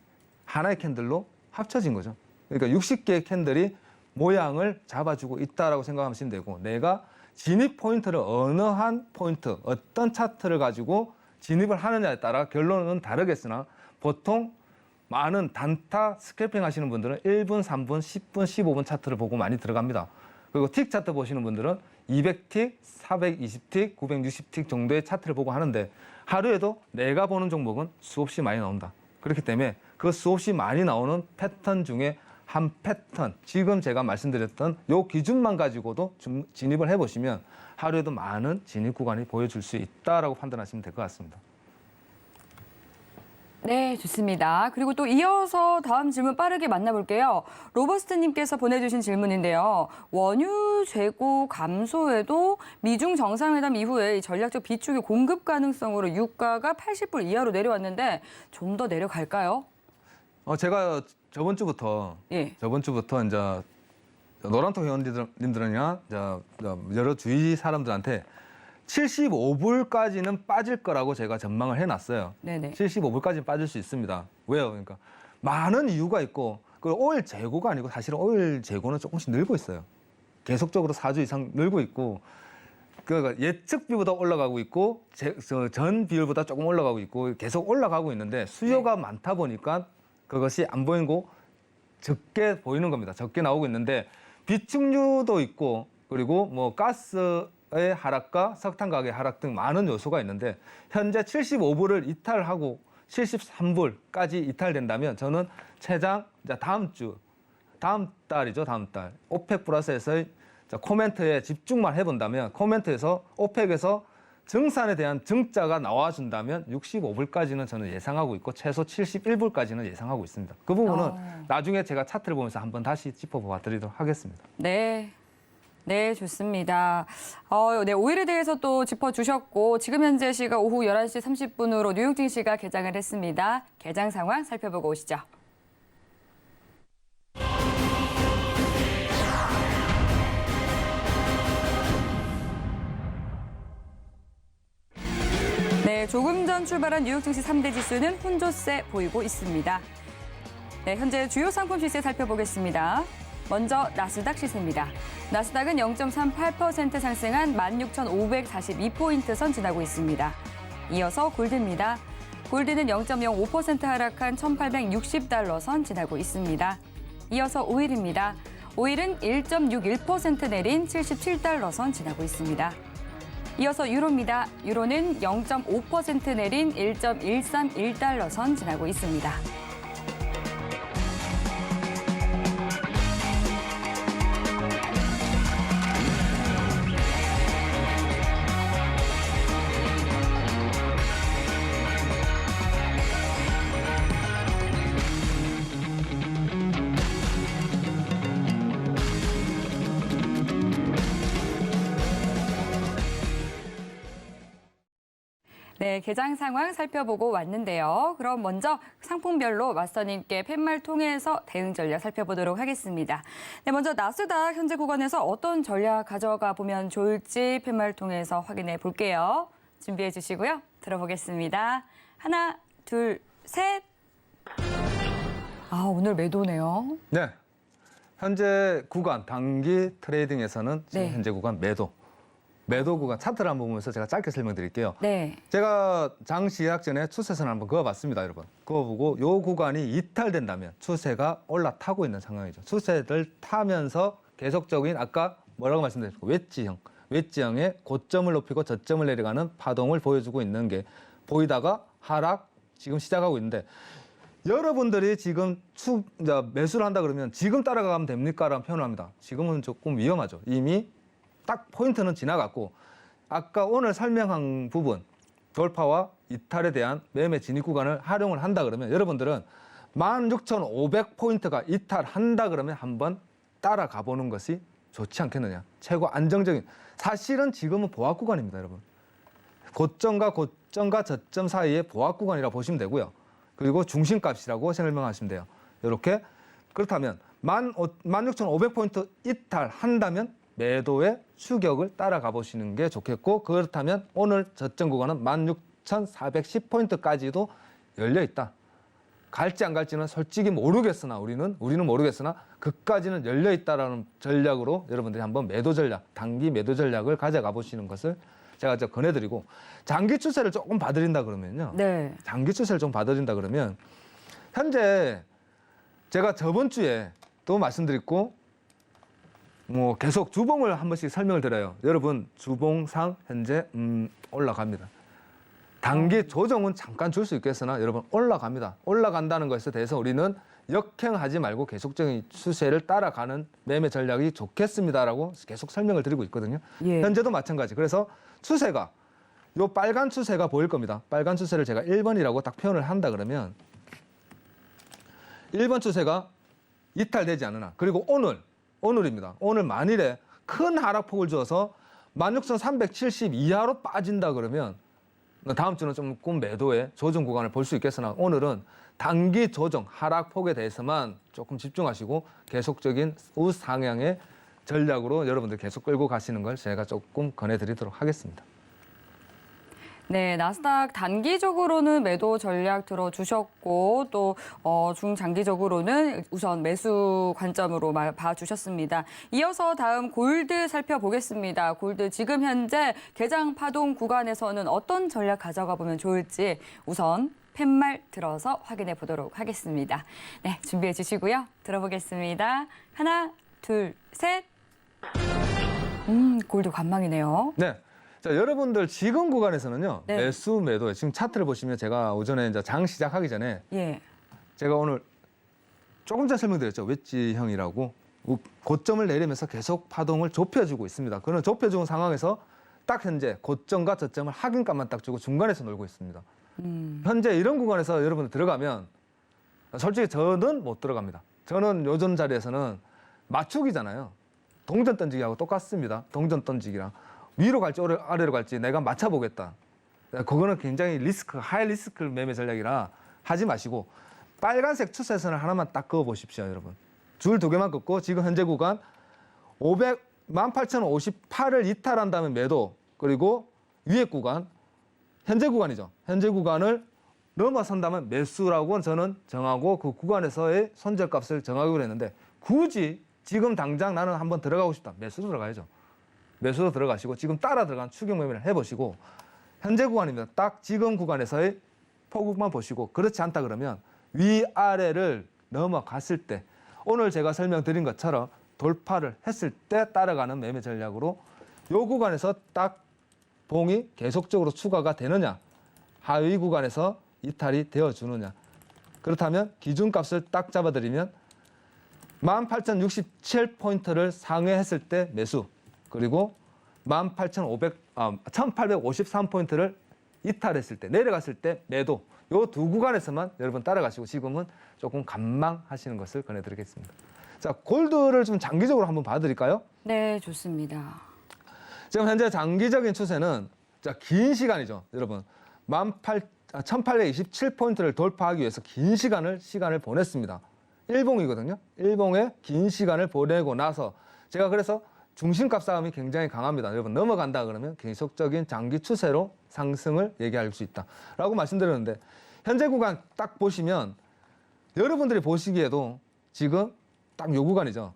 하나의 캔들로 합쳐진 거죠. 그러니까 60개의 캔들이 모양을 잡아주고 있다라고 생각하시면 되고 내가 진입 포인트를 어느 한 포인트, 어떤 차트를 가지고 진입을 하느냐에 따라 결론은 다르겠으나 보통 많은 단타 스캘핑 하시는 분들은 1분, 3분, 10분, 15분 차트를 보고 많이 들어갑니다. 그리고 틱 차트 보시는 분들은 200틱, 420틱, 960틱 정도의 차트를 보고 하는데 하루에도 내가 보는 종목은 수없이 많이 나온다. 그렇기 때문에 그 수없이 많이 나오는 패턴 중에 한 패턴, 지금 제가 말씀드렸던 요 기준만 가지고도 진입을 해보시면 하루에도 많은 진입 구간이 보여줄 수 있다라고 판단하시면 될 것 같습니다. 네, 좋습니다. 그리고 또 이어서 다음 질문 빠르게 만나볼게요. 로버스트님께서 보내주신 질문인데요. 원유 재고 감소에도 미중 정상회담 이후에 이 전략적 비축의 공급 가능성으로 유가가 80불 이하로 내려왔는데 좀 더 내려갈까요? 제가 저번 주부터 이제 노란통 회원님들이나 여러 주위 사람들한테 75불까지는 빠질 거라고 제가 전망을 해놨어요. 네네. 75불까지는 빠질 수 있습니다. 왜요? 그러니까 많은 이유가 있고 그리고 오일 재고가 아니고 사실은 오일 재고는 조금씩 늘고 있어요. 계속적으로 4주 이상 늘고 있고 그러니까 예측 비보다 올라가고 있고 전 비율보다 조금 올라가고 있고 계속 올라가고 있는데 수요가 많다 보니까 그것이 안 보이고 적게 보이는 겁니다. 적게 나오고 있는데 비축류도 있고 그리고 뭐 가스의 하락과 석탄 가격의 하락 등 많은 요소가 있는데 현재 75불을 이탈하고 73불까지 이탈된다면 저는 최장 다음 달이죠. 다음 달 오펙 플러스에서의 코멘트에 집중만 해본다면 코멘트에서 오펙에서 증산에 대한 증자가 나와준다면 65불까지는 저는 예상하고 있고 최소 71불까지는 예상하고 있습니다. 그 부분은 나중에 제가 차트를 보면서 한번 다시 짚어봐 드리도록 하겠습니다. 네. 네, 좋습니다. 네, 오일에 대해서 또 짚어주셨고 지금 현재 시각 오후 11시 30분으로 뉴욕 증시가 개장을 했습니다. 개장 상황 살펴보고 오시죠. 네, 조금 전 출발한 뉴욕 증시 3대 지수는 혼조세 보이고 있습니다. 네, 현재 주요 상품 시세 살펴보겠습니다. 먼저 나스닥 시세입니다. 나스닥은 0.38% 상승한 16,542포인트 선 지나고 있습니다. 이어서 골드입니다. 골드는 0.05% 하락한 1,860달러 선 지나고 있습니다. 이어서 오일입니다. 오일은 1.61% 내린 77달러 선 지나고 있습니다. 이어서 유로입니다. 유로는 0.5% 내린 1.131달러 선 지나고 있습니다. 네, 개장 상황 살펴보고 왔는데요. 그럼 먼저 상품별로 마스터님께 팻말 통해서 대응 전략 살펴보도록 하겠습니다. 네, 먼저 나스닥 현재 구간에서 어떤 전략 가져가 보면 좋을지 팻말 통해서 확인해 볼게요. 준비해 주시고요. 들어보겠습니다. 하나, 둘, 셋. 오늘 매도네요. 네, 현재 구간 단기 트레이딩에서는 지금 현재 구간 매도 구간 차트를 한번 보면서 제가 짧게 설명드릴게요. 네. 제가 장 시작 전에 추세선 한번 그어봤습니다, 여러분. 그어보고 요 구간이 이탈된다면 추세가 올라타고 있는 상황이죠. 추세를 타면서 계속적인 아까 뭐라고 말씀드렸고 웨지형의 고점을 높이고 저점을 내려가는 파동을 보여주고 있는 게 보이다가 하락 지금 시작하고 있는데 여러분들이 지금 매수를 한다 그러면 지금 따라가면 됩니까? 라는 표현을 합니다. 지금은 조금 위험하죠. 이미 딱 포인트는 지나갔고 아까 오늘 설명한 부분 돌파와 이탈에 대한 매매 진입 구간을 활용을 한다 그러면 여러분들은 16,500포인트가 이탈한다 그러면 한번 따라가 보는 것이 좋지 않겠느냐. 최고 안정적인 사실은 지금은 보합 구간입니다, 여러분. 고점과 저점 사이의 보합 구간이라 보시면 되고요. 그리고 중심값이라고 설명하시면 돼요. 이렇게 그렇다면 16,500포인트 이탈한다면 매도의 추격을 따라가 보시는 게 좋겠고 그렇다면 오늘 저점 구간은 16,410포인트까지도 열려 있다. 갈지 안 갈지는 솔직히 모르겠으나 우리는 모르겠으나 그까지는 열려 있다라는 전략으로 여러분들이 한번 매도 전략, 단기 매도 전략을 가져가 보시는 것을 제가 권해드리고, 장기 추세를 조금 봐드린다 그러면요. 네. 장기 추세를 좀 봐드린다 그러면 현재 제가 저번 주에 또 말씀드렸고 뭐 계속 주봉을 한 번씩 설명을 드려요. 여러분 주봉상 현재 올라갑니다. 단기 조정은 잠깐 줄 수 있겠으나 여러분 올라갑니다. 올라간다는 것에 대해서 우리는 역행하지 말고 계속적인 추세를 따라가는 매매 전략이 좋겠습니다라고 계속 설명을 드리고 있거든요. 예. 현재도 마찬가지. 그래서 추세가 요 빨간 추세가 보일 겁니다. 빨간 추세를 제가 1번이라고 딱 표현을 한다 그러면 1번 추세가 이탈되지 않으나, 그리고 오늘입니다. 오늘 만일에 큰 하락폭을 주어서 16,370 이하로 빠진다 그러면 다음 주는 조금 매도의 조정 구간을 볼 수 있겠으나 오늘은 단기 조정 하락폭에 대해서만 조금 집중하시고 계속적인 우상향의 전략으로 여러분들 계속 끌고 가시는 걸 제가 조금 권해드리도록 하겠습니다. 네, 나스닥 단기적으로는 매도 전략 들어주셨고 또 중장기적으로는 우선 매수 관점으로 봐주셨습니다. 이어서 다음 골드 살펴보겠습니다. 골드 지금 현재 개장 파동 구간에서는 어떤 전략 가져가 보면 좋을지 우선 팻말 들어서 확인해 보도록 하겠습니다. 네, 준비해 주시고요. 들어보겠습니다. 하나, 둘, 셋. 골드 관망이네요. 네. 자, 여러분들 지금 구간에서는요. 네. 매수 매도에 지금 차트를 보시면 제가 오전에 이제 장 시작하기 전에 예. 제가 오늘 조금 전에 설명드렸죠. 웨지형이라고 고점을 내리면서 계속 파동을 좁혀주고 있습니다. 그런 좁혀주는 상황에서 딱 현재 고점과 저점을 확인값만 딱 주고 중간에서 놀고 있습니다. 현재 이런 구간에서 여러분들 들어가면 솔직히 저는 못 들어갑니다. 저는 요전 자리에서는 맞추기잖아요. 동전 던지기하고 똑같습니다. 동전 던지기랑 위로 갈지 아래로 갈지 내가 맞춰보겠다. 그거는 굉장히 하이 리스크 매매 전략이라 하지 마시고 빨간색 추세선을 하나만 딱 그어보십시오, 여러분. 줄 2개만 긋고 지금 현재 구간 18,058을 이탈한다면 매도, 그리고 위에 구간 현재 구간이죠. 현재 구간을 넘어선다면 매수라고 저는 정하고 그 구간에서의 손절값을 정하기로 했는데, 굳이 지금 당장 나는 한번 들어가고 싶다. 매수로 들어가야죠. 매수로 들어가시고 지금 따라 들어간 추격 매매를 해보시고 현재 구간입니다. 딱 지금 구간에서의 폭국만 보시고, 그렇지 않다 그러면 위아래를 넘어갔을 때 오늘 제가 설명드린 것처럼 돌파를 했을 때 따라가는 매매 전략으로 요 구간에서 딱 봉이 계속적으로 추가가 되느냐, 하위 구간에서 이탈이 되어주느냐. 그렇다면 기준값을 딱 잡아드리면 18,067포인트를 상회했을 때 매수, 그리고 1853포인트를 이탈했을 때, 내려갔을 때 매도. 요 두 구간에서만 여러분 따라가시고 지금은 조금 관망하시는 것을 권해드리겠습니다. 자, 골드를 좀 장기적으로 한번 봐드릴까요? 네, 좋습니다. 지금 현재 장기적인 추세는 긴 시간이죠, 여러분. 1827포인트를 돌파하기 위해서 긴 시간을 보냈습니다. 일봉이거든요. 일봉에 긴 시간을 보내고 나서 제가 그래서 중심값 싸움이 굉장히 강합니다. 여러분 넘어간다 그러면 계속적인 장기 추세로 상승을 얘기할 수 있다라고 말씀드렸는데, 현재 구간 딱 보시면 여러분들이 보시기에도 지금 딱 요 구간이죠.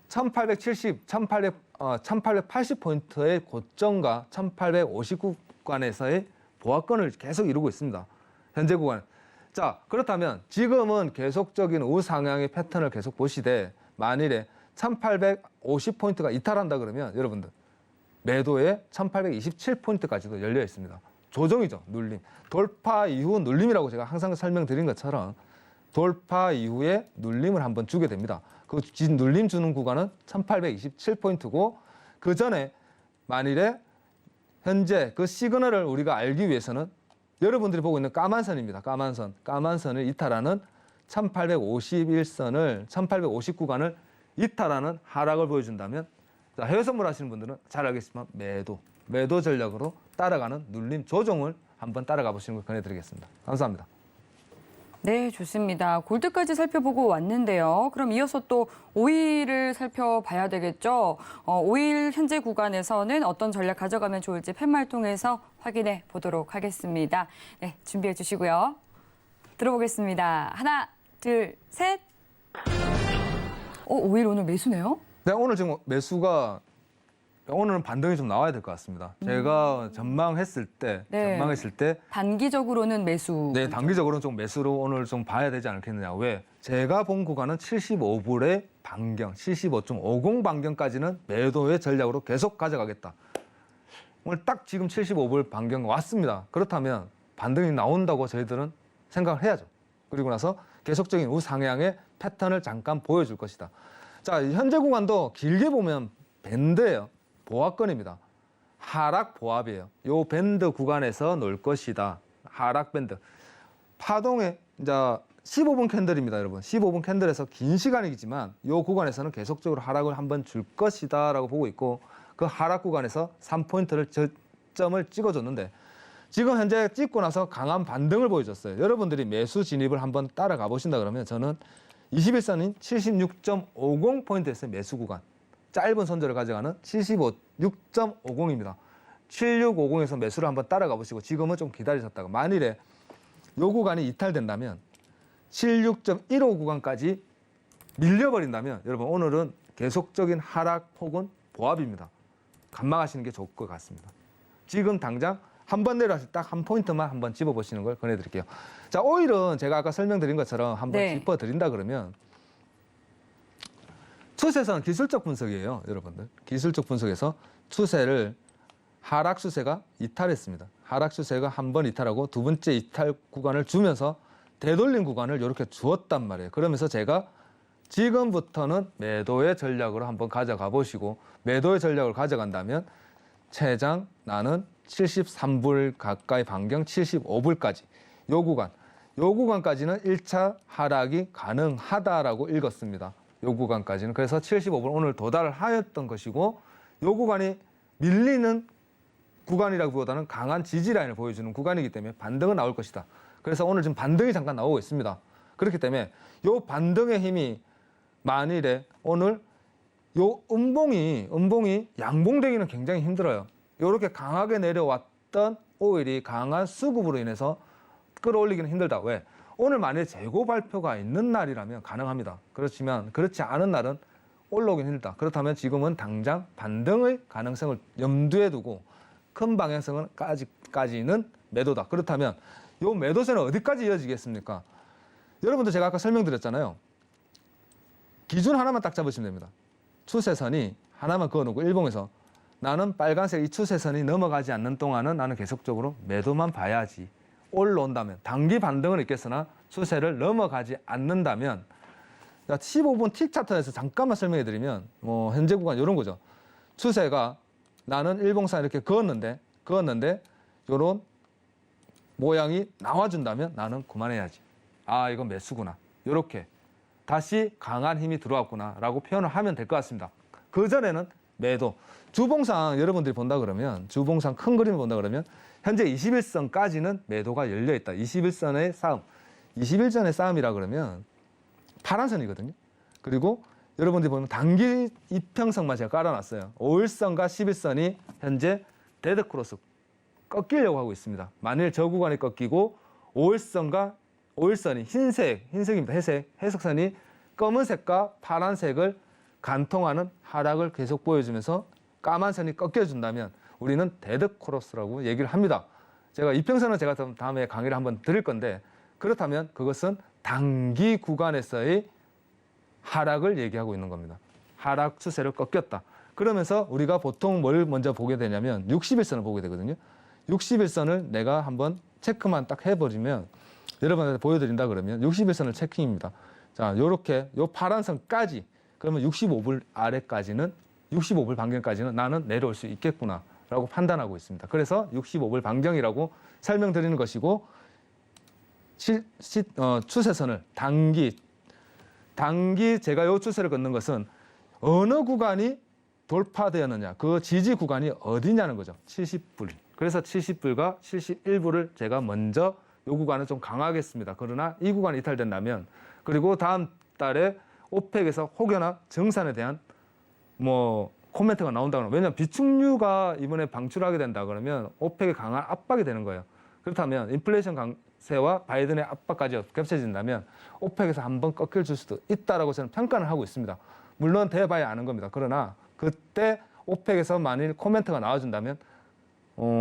1880포인트의 고점과 1859구간에서의 보합권을 계속 이루고 있습니다. 현재 구간. 자, 그렇다면 지금은 계속적인 우상향의 패턴을 계속 보시되 만일에 1850포인트가 이탈한다 그러면 여러분들 매도에 1827포인트까지도 열려 있습니다. 조정이죠, 눌림. 돌파 이후 눌림이라고 제가 항상 설명드린 것처럼 돌파 이후에 눌림을 한번 주게 됩니다. 그 눌림 주는 구간은 1827포인트고 그 전에 만일에 현재 그 시그널을 우리가 알기 위해서는 여러분들이 보고 있는 까만 선입니다. 까만 선을 이탈하는 1851선을 1859구간을 이탈하는 하락을 보여준다면, 자, 해외 선물 하시는 분들은 잘 알겠지만 매도 전략으로 따라가는 눌림 조정을 한번 따라가 보시는 걸 권해드리겠습니다. 감사합니다. 네, 좋습니다. 골드까지 살펴보고 왔는데요. 그럼 이어서 또 오일을 살펴봐야 되겠죠. 오일 현재 구간에서는 어떤 전략 가져가면 좋을지 팻말 통해서 확인해 보도록 하겠습니다. 네, 준비해 주시고요. 들어보겠습니다. 하나, 둘, 셋. 오히려 오늘 매수네요? 네, 오늘 지금 매수가 오늘은 반등이 좀 나와야 될 것 같습니다. 제가 전망했을 때 단기적으로는 매수. 네, 단기적으로는 좀 매수로 오늘 좀 봐야 되지 않겠느냐. 왜? 제가 본 구간은 75불의 반경, 75.50 반경까지는 매도의 전략으로 계속 가져가겠다. 오늘 딱 지금 75불 반경 왔습니다. 그렇다면 반등이 나온다고 저희들은 생각을 해야죠. 그리고 나서 계속적인 우상향의 패턴을 잠깐 보여줄 것이다. 자, 현재 구간도 길게 보면 밴드예요. 보합권입니다. 하락 보합이에요. 요 밴드 구간에서 놀 것이다. 하락 밴드. 파동에 이제 15분 캔들입니다, 여러분. 15분 캔들에서 긴 시간이지만 요 구간에서는 계속적으로 하락을 한번 줄 것이다라고 보고 있고 그 하락 구간에서 3포인트를 저점을 찍어줬는데 지금 현재 찍고 나서 강한 반등을 보여줬어요. 여러분들이 매수 진입을 한번 따라가 보신다 그러면 저는 21선인 76.50포인트에서의 매수 구간, 짧은 손절을 가져가는 76.50입니다. 7650에서 매수를 한번 따라가 보시고 지금은 좀 기다리셨다가 만일에 요 구간이 이탈된다면 76.15 구간까지 밀려버린다면 여러분 오늘은 계속적인 하락 혹은 보합입니다. 간망하시는 게 좋을 것 같습니다. 지금 당장 한 번 내려왔을 때 딱 한 포인트만 한번 집어보시는 걸 권해드릴게요. 자, 오일은 제가 아까 설명드린 것처럼 한번 짚어드린다 그러면 추세선 기술적 분석이에요, 여러분들. 기술적 분석에서 추세를 하락 추세가 이탈했습니다. 하락 추세가 한 번 이탈하고 두 번째 이탈 구간을 주면서 되돌림 구간을 이렇게 주었단 말이에요. 그러면서 제가 지금부터는 매도의 전략으로 한번 가져가 보시고 매도의 전략을 가져간다면 최장 나는 73불 가까이 반경 75불까지 요 구간까지는 1차 하락이 가능하다라고 읽었습니다. 요 구간까지는. 그래서 75불 오늘 도달을 하였던 것이고 요 구간이 밀리는 구간이라기보다는 강한 지지 라인을 보여주는 구간이기 때문에 반등은 나올 것이다. 그래서 오늘 지금 반등이 잠깐 나오고 있습니다. 그렇기 때문에 요 반등의 힘이 만일에 오늘 요 음봉이 양봉되기는 굉장히 힘들어요. 이렇게 강하게 내려왔던 오일이 강한 수급으로 인해서 끌어올리기는 힘들다. 왜? 오늘 만약에 재고 발표가 있는 날이라면 가능합니다. 그렇지만 그렇지 않은 날은 올라오긴 힘들다. 그렇다면 지금은 당장 반등의 가능성을 염두에 두고 큰 방향성까지는 매도다. 그렇다면 이 매도세는 어디까지 이어지겠습니까? 여러분들 제가 아까 설명드렸잖아요. 기준 하나만 딱 잡으시면 됩니다. 추세선이 하나만 그어놓고 일봉에서 나는 빨간색 이 추세선이 넘어가지 않는 동안은 나는 계속적으로 매도만 봐야지. 올라온다면 단기 반등은 있겠으나 추세를 넘어가지 않는다면 15분 틱 차트에서 잠깐만 설명해 드리면 뭐 현재 구간 이런 거죠. 추세가 나는 일봉상 이렇게 그었는데 이런 모양이 나와준다면 나는 그만해야지. 아, 이건 매수구나. 이렇게 다시 강한 힘이 들어왔구나 라고 표현을 하면 될 것 같습니다. 그전에는 매도. 주봉상 여러분들이 본다 그러면 주봉상 큰 그림을 본다 그러면 현재 21선까지는 매도가 열려있다. 21선의 싸움. 21선의 싸움이라 그러면 파란 선이거든요. 그리고 여러분들이 보면 단기 이평선만 제가 깔아놨어요. 5일선과 11선이 현재 데드크로스 꺾이려고 하고 있습니다. 만일 저 구간이 꺾이고 5일선이 흰색입니다. 해석선이 검은색과 파란색을 간통하는 하락을 계속 보여주면서 까만 선이 꺾여준다면 우리는 데드크로스라고 얘기를 합니다. 제가 이평선은 제가 다음에 강의를 한번 드릴 건데 그렇다면 그것은 단기 구간에서의 하락을 얘기하고 있는 겁니다. 하락 추세를 꺾였다. 그러면서 우리가 보통 뭘 먼저 보게 되냐면 60일선을 보게 되거든요. 60일선을 내가 한번 체크만 딱 해버리면 여러분한테 보여드린다 그러면 60일선을 체킹입니다. 자, 요렇게 요 파란 선까지 그러면 65불 아래까지는 65불 반경까지는 나는 내려올 수 있겠구나 라고 판단하고 있습니다. 그래서 65불 반경이라고 설명드리는 것이고 추세선을 단기 제가 요 추세를 걷는 것은 어느 구간이 돌파되었느냐 그 지지 구간이 어디냐는 거죠. 70불. 그래서 70불과 71불을 제가 먼저 요 구간은 좀 강하겠습니다. 그러나 이 구간이 이탈된다면 그리고 다음 달에 오펙에서 혹여나 정산에 대한 코멘트가 나온다 그러면 왜냐하면 비축류가 이번에 방출하게 된다 그러면 오펙에 강한 압박이 되는 거예요. 그렇다면 인플레이션 추세와 바이든의 압박까지 겹쳐진다면 오펙에서 한번 꺾일 수도 있다라고 저는 평가를 하고 있습니다. 물론 돼봐야 아는 겁니다. 그러나 그때 오펙에서 만일 코멘트가 나와준다면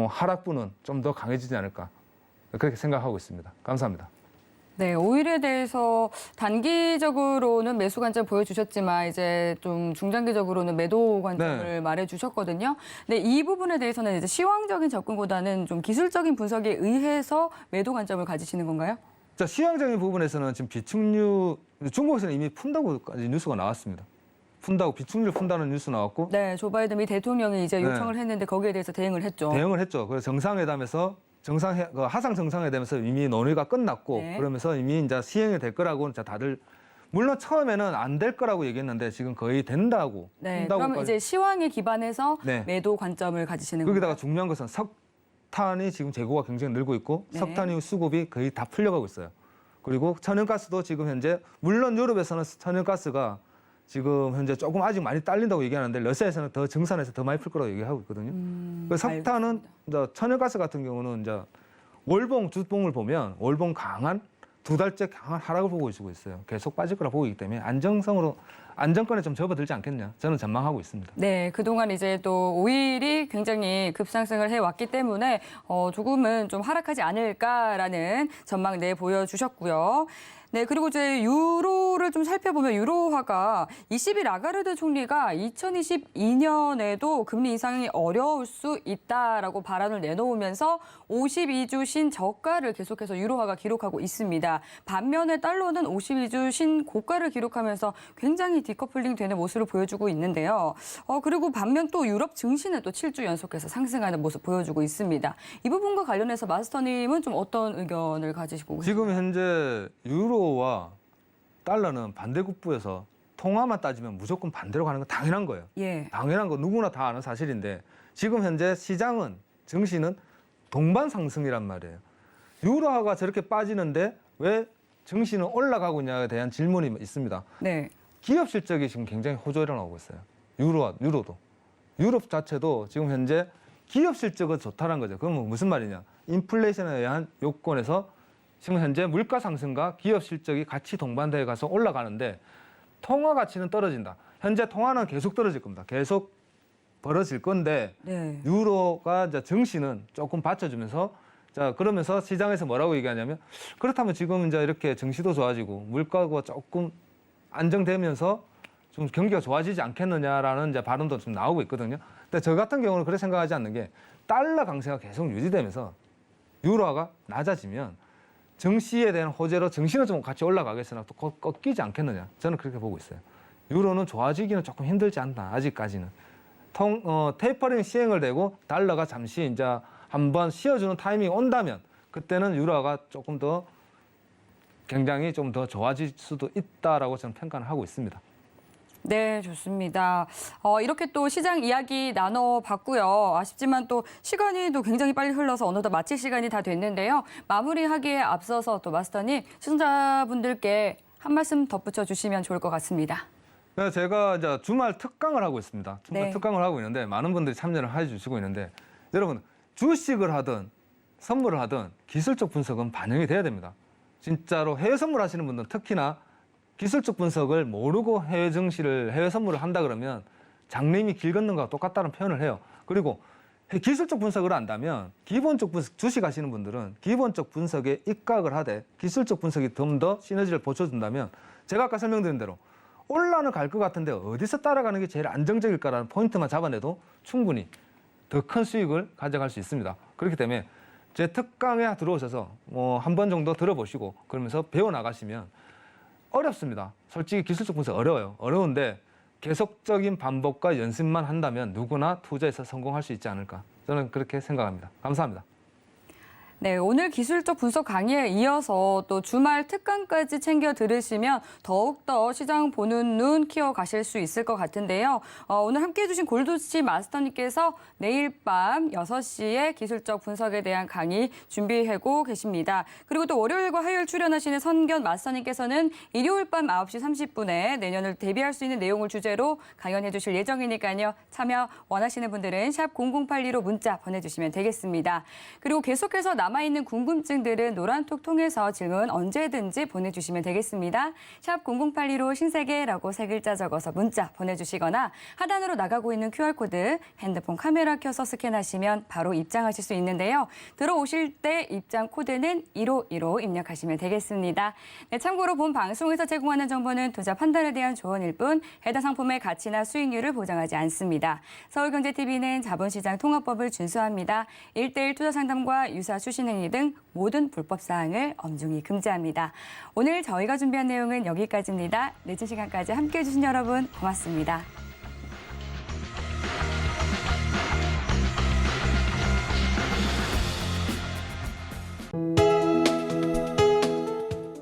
하락부는 좀 더 강해지지 않을까 그렇게 생각하고 있습니다. 감사합니다. 네, 오일에 대해서 단기적으로는 매수 관점 보여주셨지만 이제 좀 중장기적으로는 매도 관점을 네. 말해주셨거든요. 네, 이 부분에 대해서는 이제 시황적인 접근보다는 좀 기술적인 분석에 의해서 매도 관점을 가지시는 건가요? 자, 시황적인 부분에서는 지금 비축류 중국에서는 이미 푼다고까지 뉴스가 나왔습니다. 푼다고 비축류 푼다는 뉴스 나왔고 네, 조 바이든 미 대통령이 이제 요청을 했는데 거기에 대해서 대응을 했죠. 대응을 했죠. 그래서 정상회담에서 하상 정상회담에서 이미 논의가 끝났고 네. 그러면서 이미 이제 시행이 될 거라고 이제 다들 물론 처음에는 안 될 거라고 얘기했는데 지금 거의 된다고. 네, 된다고 그럼 이제 시황에 기반해서 네. 매도 관점을 가지시는 거기다가 건가요? 중요한 것은 석탄이 지금 재고가 굉장히 늘고 있고 네. 석탄이 수급이 거의 다 풀려가고 있어요. 그리고 천연가스도 지금 현재 물론 유럽에서는 천연가스가 지금 현재 조금 아직 많이 딸린다고 얘기하는데 러시아에서는 더 증산해서 더 많이 풀 거라고 얘기하고 있거든요. 그래서 석탄은 이제 천연가스 같은 경우는 이제 월봉 주봉을 보면 월봉 강한 두 달째 강한 하락을 보고 있어요. 계속 빠질 거라 보고 있기 때문에 안정권에 좀 접어들지 않겠냐 저는 전망하고 있습니다. 네, 그동안 이제 또 오일이 굉장히 급상승을 해왔기 때문에 조금은 좀 하락하지 않을까라는 전망 보여주셨고요. 네, 그리고 이제 유로를 좀 살펴보면 유로화가 20일 라가르드 총리가 2022년에도 금리 인상이 어려울 수 있다라고 발언을 내놓으면서 52주 신저가를 계속해서 유로화가 기록하고 있습니다. 반면에 달러는 52주 신고가를 기록하면서 굉장히 디커플링 되는 모습을 보여주고 있는데요. 그리고 반면 또 유럽 증시는 또 7주 연속해서 상승하는 모습 보여주고 있습니다. 이 부분과 관련해서 마스터님은 좀 어떤 의견을 가지시고 계십니까? 지금 현재 유로와 달러는 반대급부에서 통화만 따지면 무조건 반대로 가는 건 당연한 거예요. 예. 당연한 거 누구나 다 아는 사실인데 지금 현재 시장은 증시는 동반 상승이란 말이에요. 유로화가 저렇게 빠지는데 왜 증시는 올라가고 있냐에 대한 질문이 있습니다. 네. 기업 실적이 지금 굉장히 호조에 나오고 있어요. 유로도. 유럽 자체도 지금 현재 기업 실적은 좋다는 거죠. 그러면 무슨 말이냐? 인플레이션에 의한 요건에서 지금 현재 물가 상승과 기업 실적이 같이 동반되어 가서 올라가는데 통화 가치는 떨어진다. 현재 통화는 계속 떨어질 겁니다. 계속 벌어질 건데 네. 유로가 이제 증시는 조금 받쳐주면서 자 그러면서 시장에서 뭐라고 얘기하냐면 그렇다면 지금 이제 이렇게 증시도 좋아지고 물가가 조금 안정되면서 좀 경기가 좋아지지 않겠느냐라는 이제 발언도 좀 나오고 있거든요. 근데 저 같은 경우는 그렇게 생각하지 않는 게 달러 강세가 계속 유지되면서 유로화가 낮아지면 증시에 대한 호재로 증시는 좀 같이 올라가겠으나 또 꺾이지 않겠느냐. 저는 그렇게 보고 있어요. 유로는 좋아지기는 조금 힘들지 않나 아직까지는. 테이퍼링 시행을 되고 달러가 잠시 이제 한번 쉬어주는 타이밍이 온다면 그때는 유로화가 조금 더 굉장히 좀 더 좋아질 수도 있다라고 저는 평가를 하고 있습니다. 네, 좋습니다. 이렇게 또 시장 이야기 나눠봤고요. 아쉽지만 또 시간이 또 굉장히 빨리 흘러서 어느덧 마칠 시간이 다 됐는데요. 마무리하기에 앞서서 또 마스터님, 시청자분들께 한 말씀 덧붙여 주시면 좋을 것 같습니다. 그래서 제가 이제 주말 특강을 하고 있습니다. 주말 네. 특강을 하고 있는데 많은 분들이 참여를 해주시고 있는데 여러분 주식을 하든 선물을 하든 기술적 분석은 반영이 돼야 됩니다. 진짜로 해외 선물 하시는 분들은 특히나 기술적 분석을 모르고 해외 증시를 해외 선물을 한다 그러면 장님이 길 걷는 거와 똑같다는 표현을 해요. 그리고 기술적 분석을 안다면 기본적 분석 주식 하시는 분들은 기본적 분석에 입각을 하되 기술적 분석이 좀 더 시너지를 보쳐준다면 제가 아까 설명드린 대로 올라는 갈 것 같은데 어디서 따라가는 게 제일 안정적일까라는 포인트만 잡아내도 충분히 더 큰 수익을 가져갈 수 있습니다. 그렇기 때문에 제 특강에 들어오셔서 한 번 정도 들어보시고 그러면서 배워나가시면 어렵습니다. 솔직히 기술적 분석 어려워요. 어려운데 계속적인 반복과 연습만 한다면 누구나 투자에서 성공할 수 있지 않을까. 저는 그렇게 생각합니다. 감사합니다. 네, 오늘 기술적 분석 강의에 이어서 또 주말 특강까지 챙겨 들으시면 더욱더 시장 보는 눈 키워가실 수 있을 것 같은데요. 오늘 함께해 주신 골드치 마스터님께서 내일 밤 6시에 기술적 분석에 대한 강의 준비하고 계십니다. 그리고 또 월요일과 화요일 출연하시는 선견 마스터님께서는 일요일 밤 9시 30분에 내년을 대비할 수 있는 내용을 주제로 강연해 주실 예정이니까요. 참여 원하시는 분들은 샵 0082로 문자 보내주시면 되겠습니다. 그리고 계속해서 남아있는 궁금증들은 노란톡 통해서 질문 언제든지 보내주시면 되겠습니다. 샵 0082로 신세계라고 3글자 적어서 문자 보내주시거나 하단으로 나가고 있는 QR코드 핸드폰 카메라 켜서 스캔하시면 바로 입장하실 수 있는데요. 들어오실 때 입장 코드는 1515 입력하시면 되겠습니다. 네, 참고로 본 방송에서 제공하는 정보는 투자 판단에 대한 조언일 뿐 해당 상품의 가치나 수익률을 보장하지 않습니다. 서울경제TV는 자본시장 통합법을 준수합니다. 1:1 투자 상담과 유사 수신행위 등 모든 불법 사항을 엄중히 금지합니다. 오늘 저희가 준비한 내용은 여기까지입니다. 늦은 시간까지 함께해 주신 여러분 고맙습니다.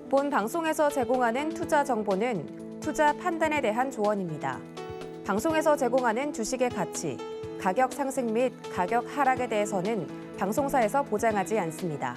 본 방송에서 제공하는 투자 정보는 투자 판단에 대한 조언입니다. 방송에서 제공하는 주식의 가치, 가격 상승 및 가격 하락에 대해서는 방송사에서 보장하지 않습니다.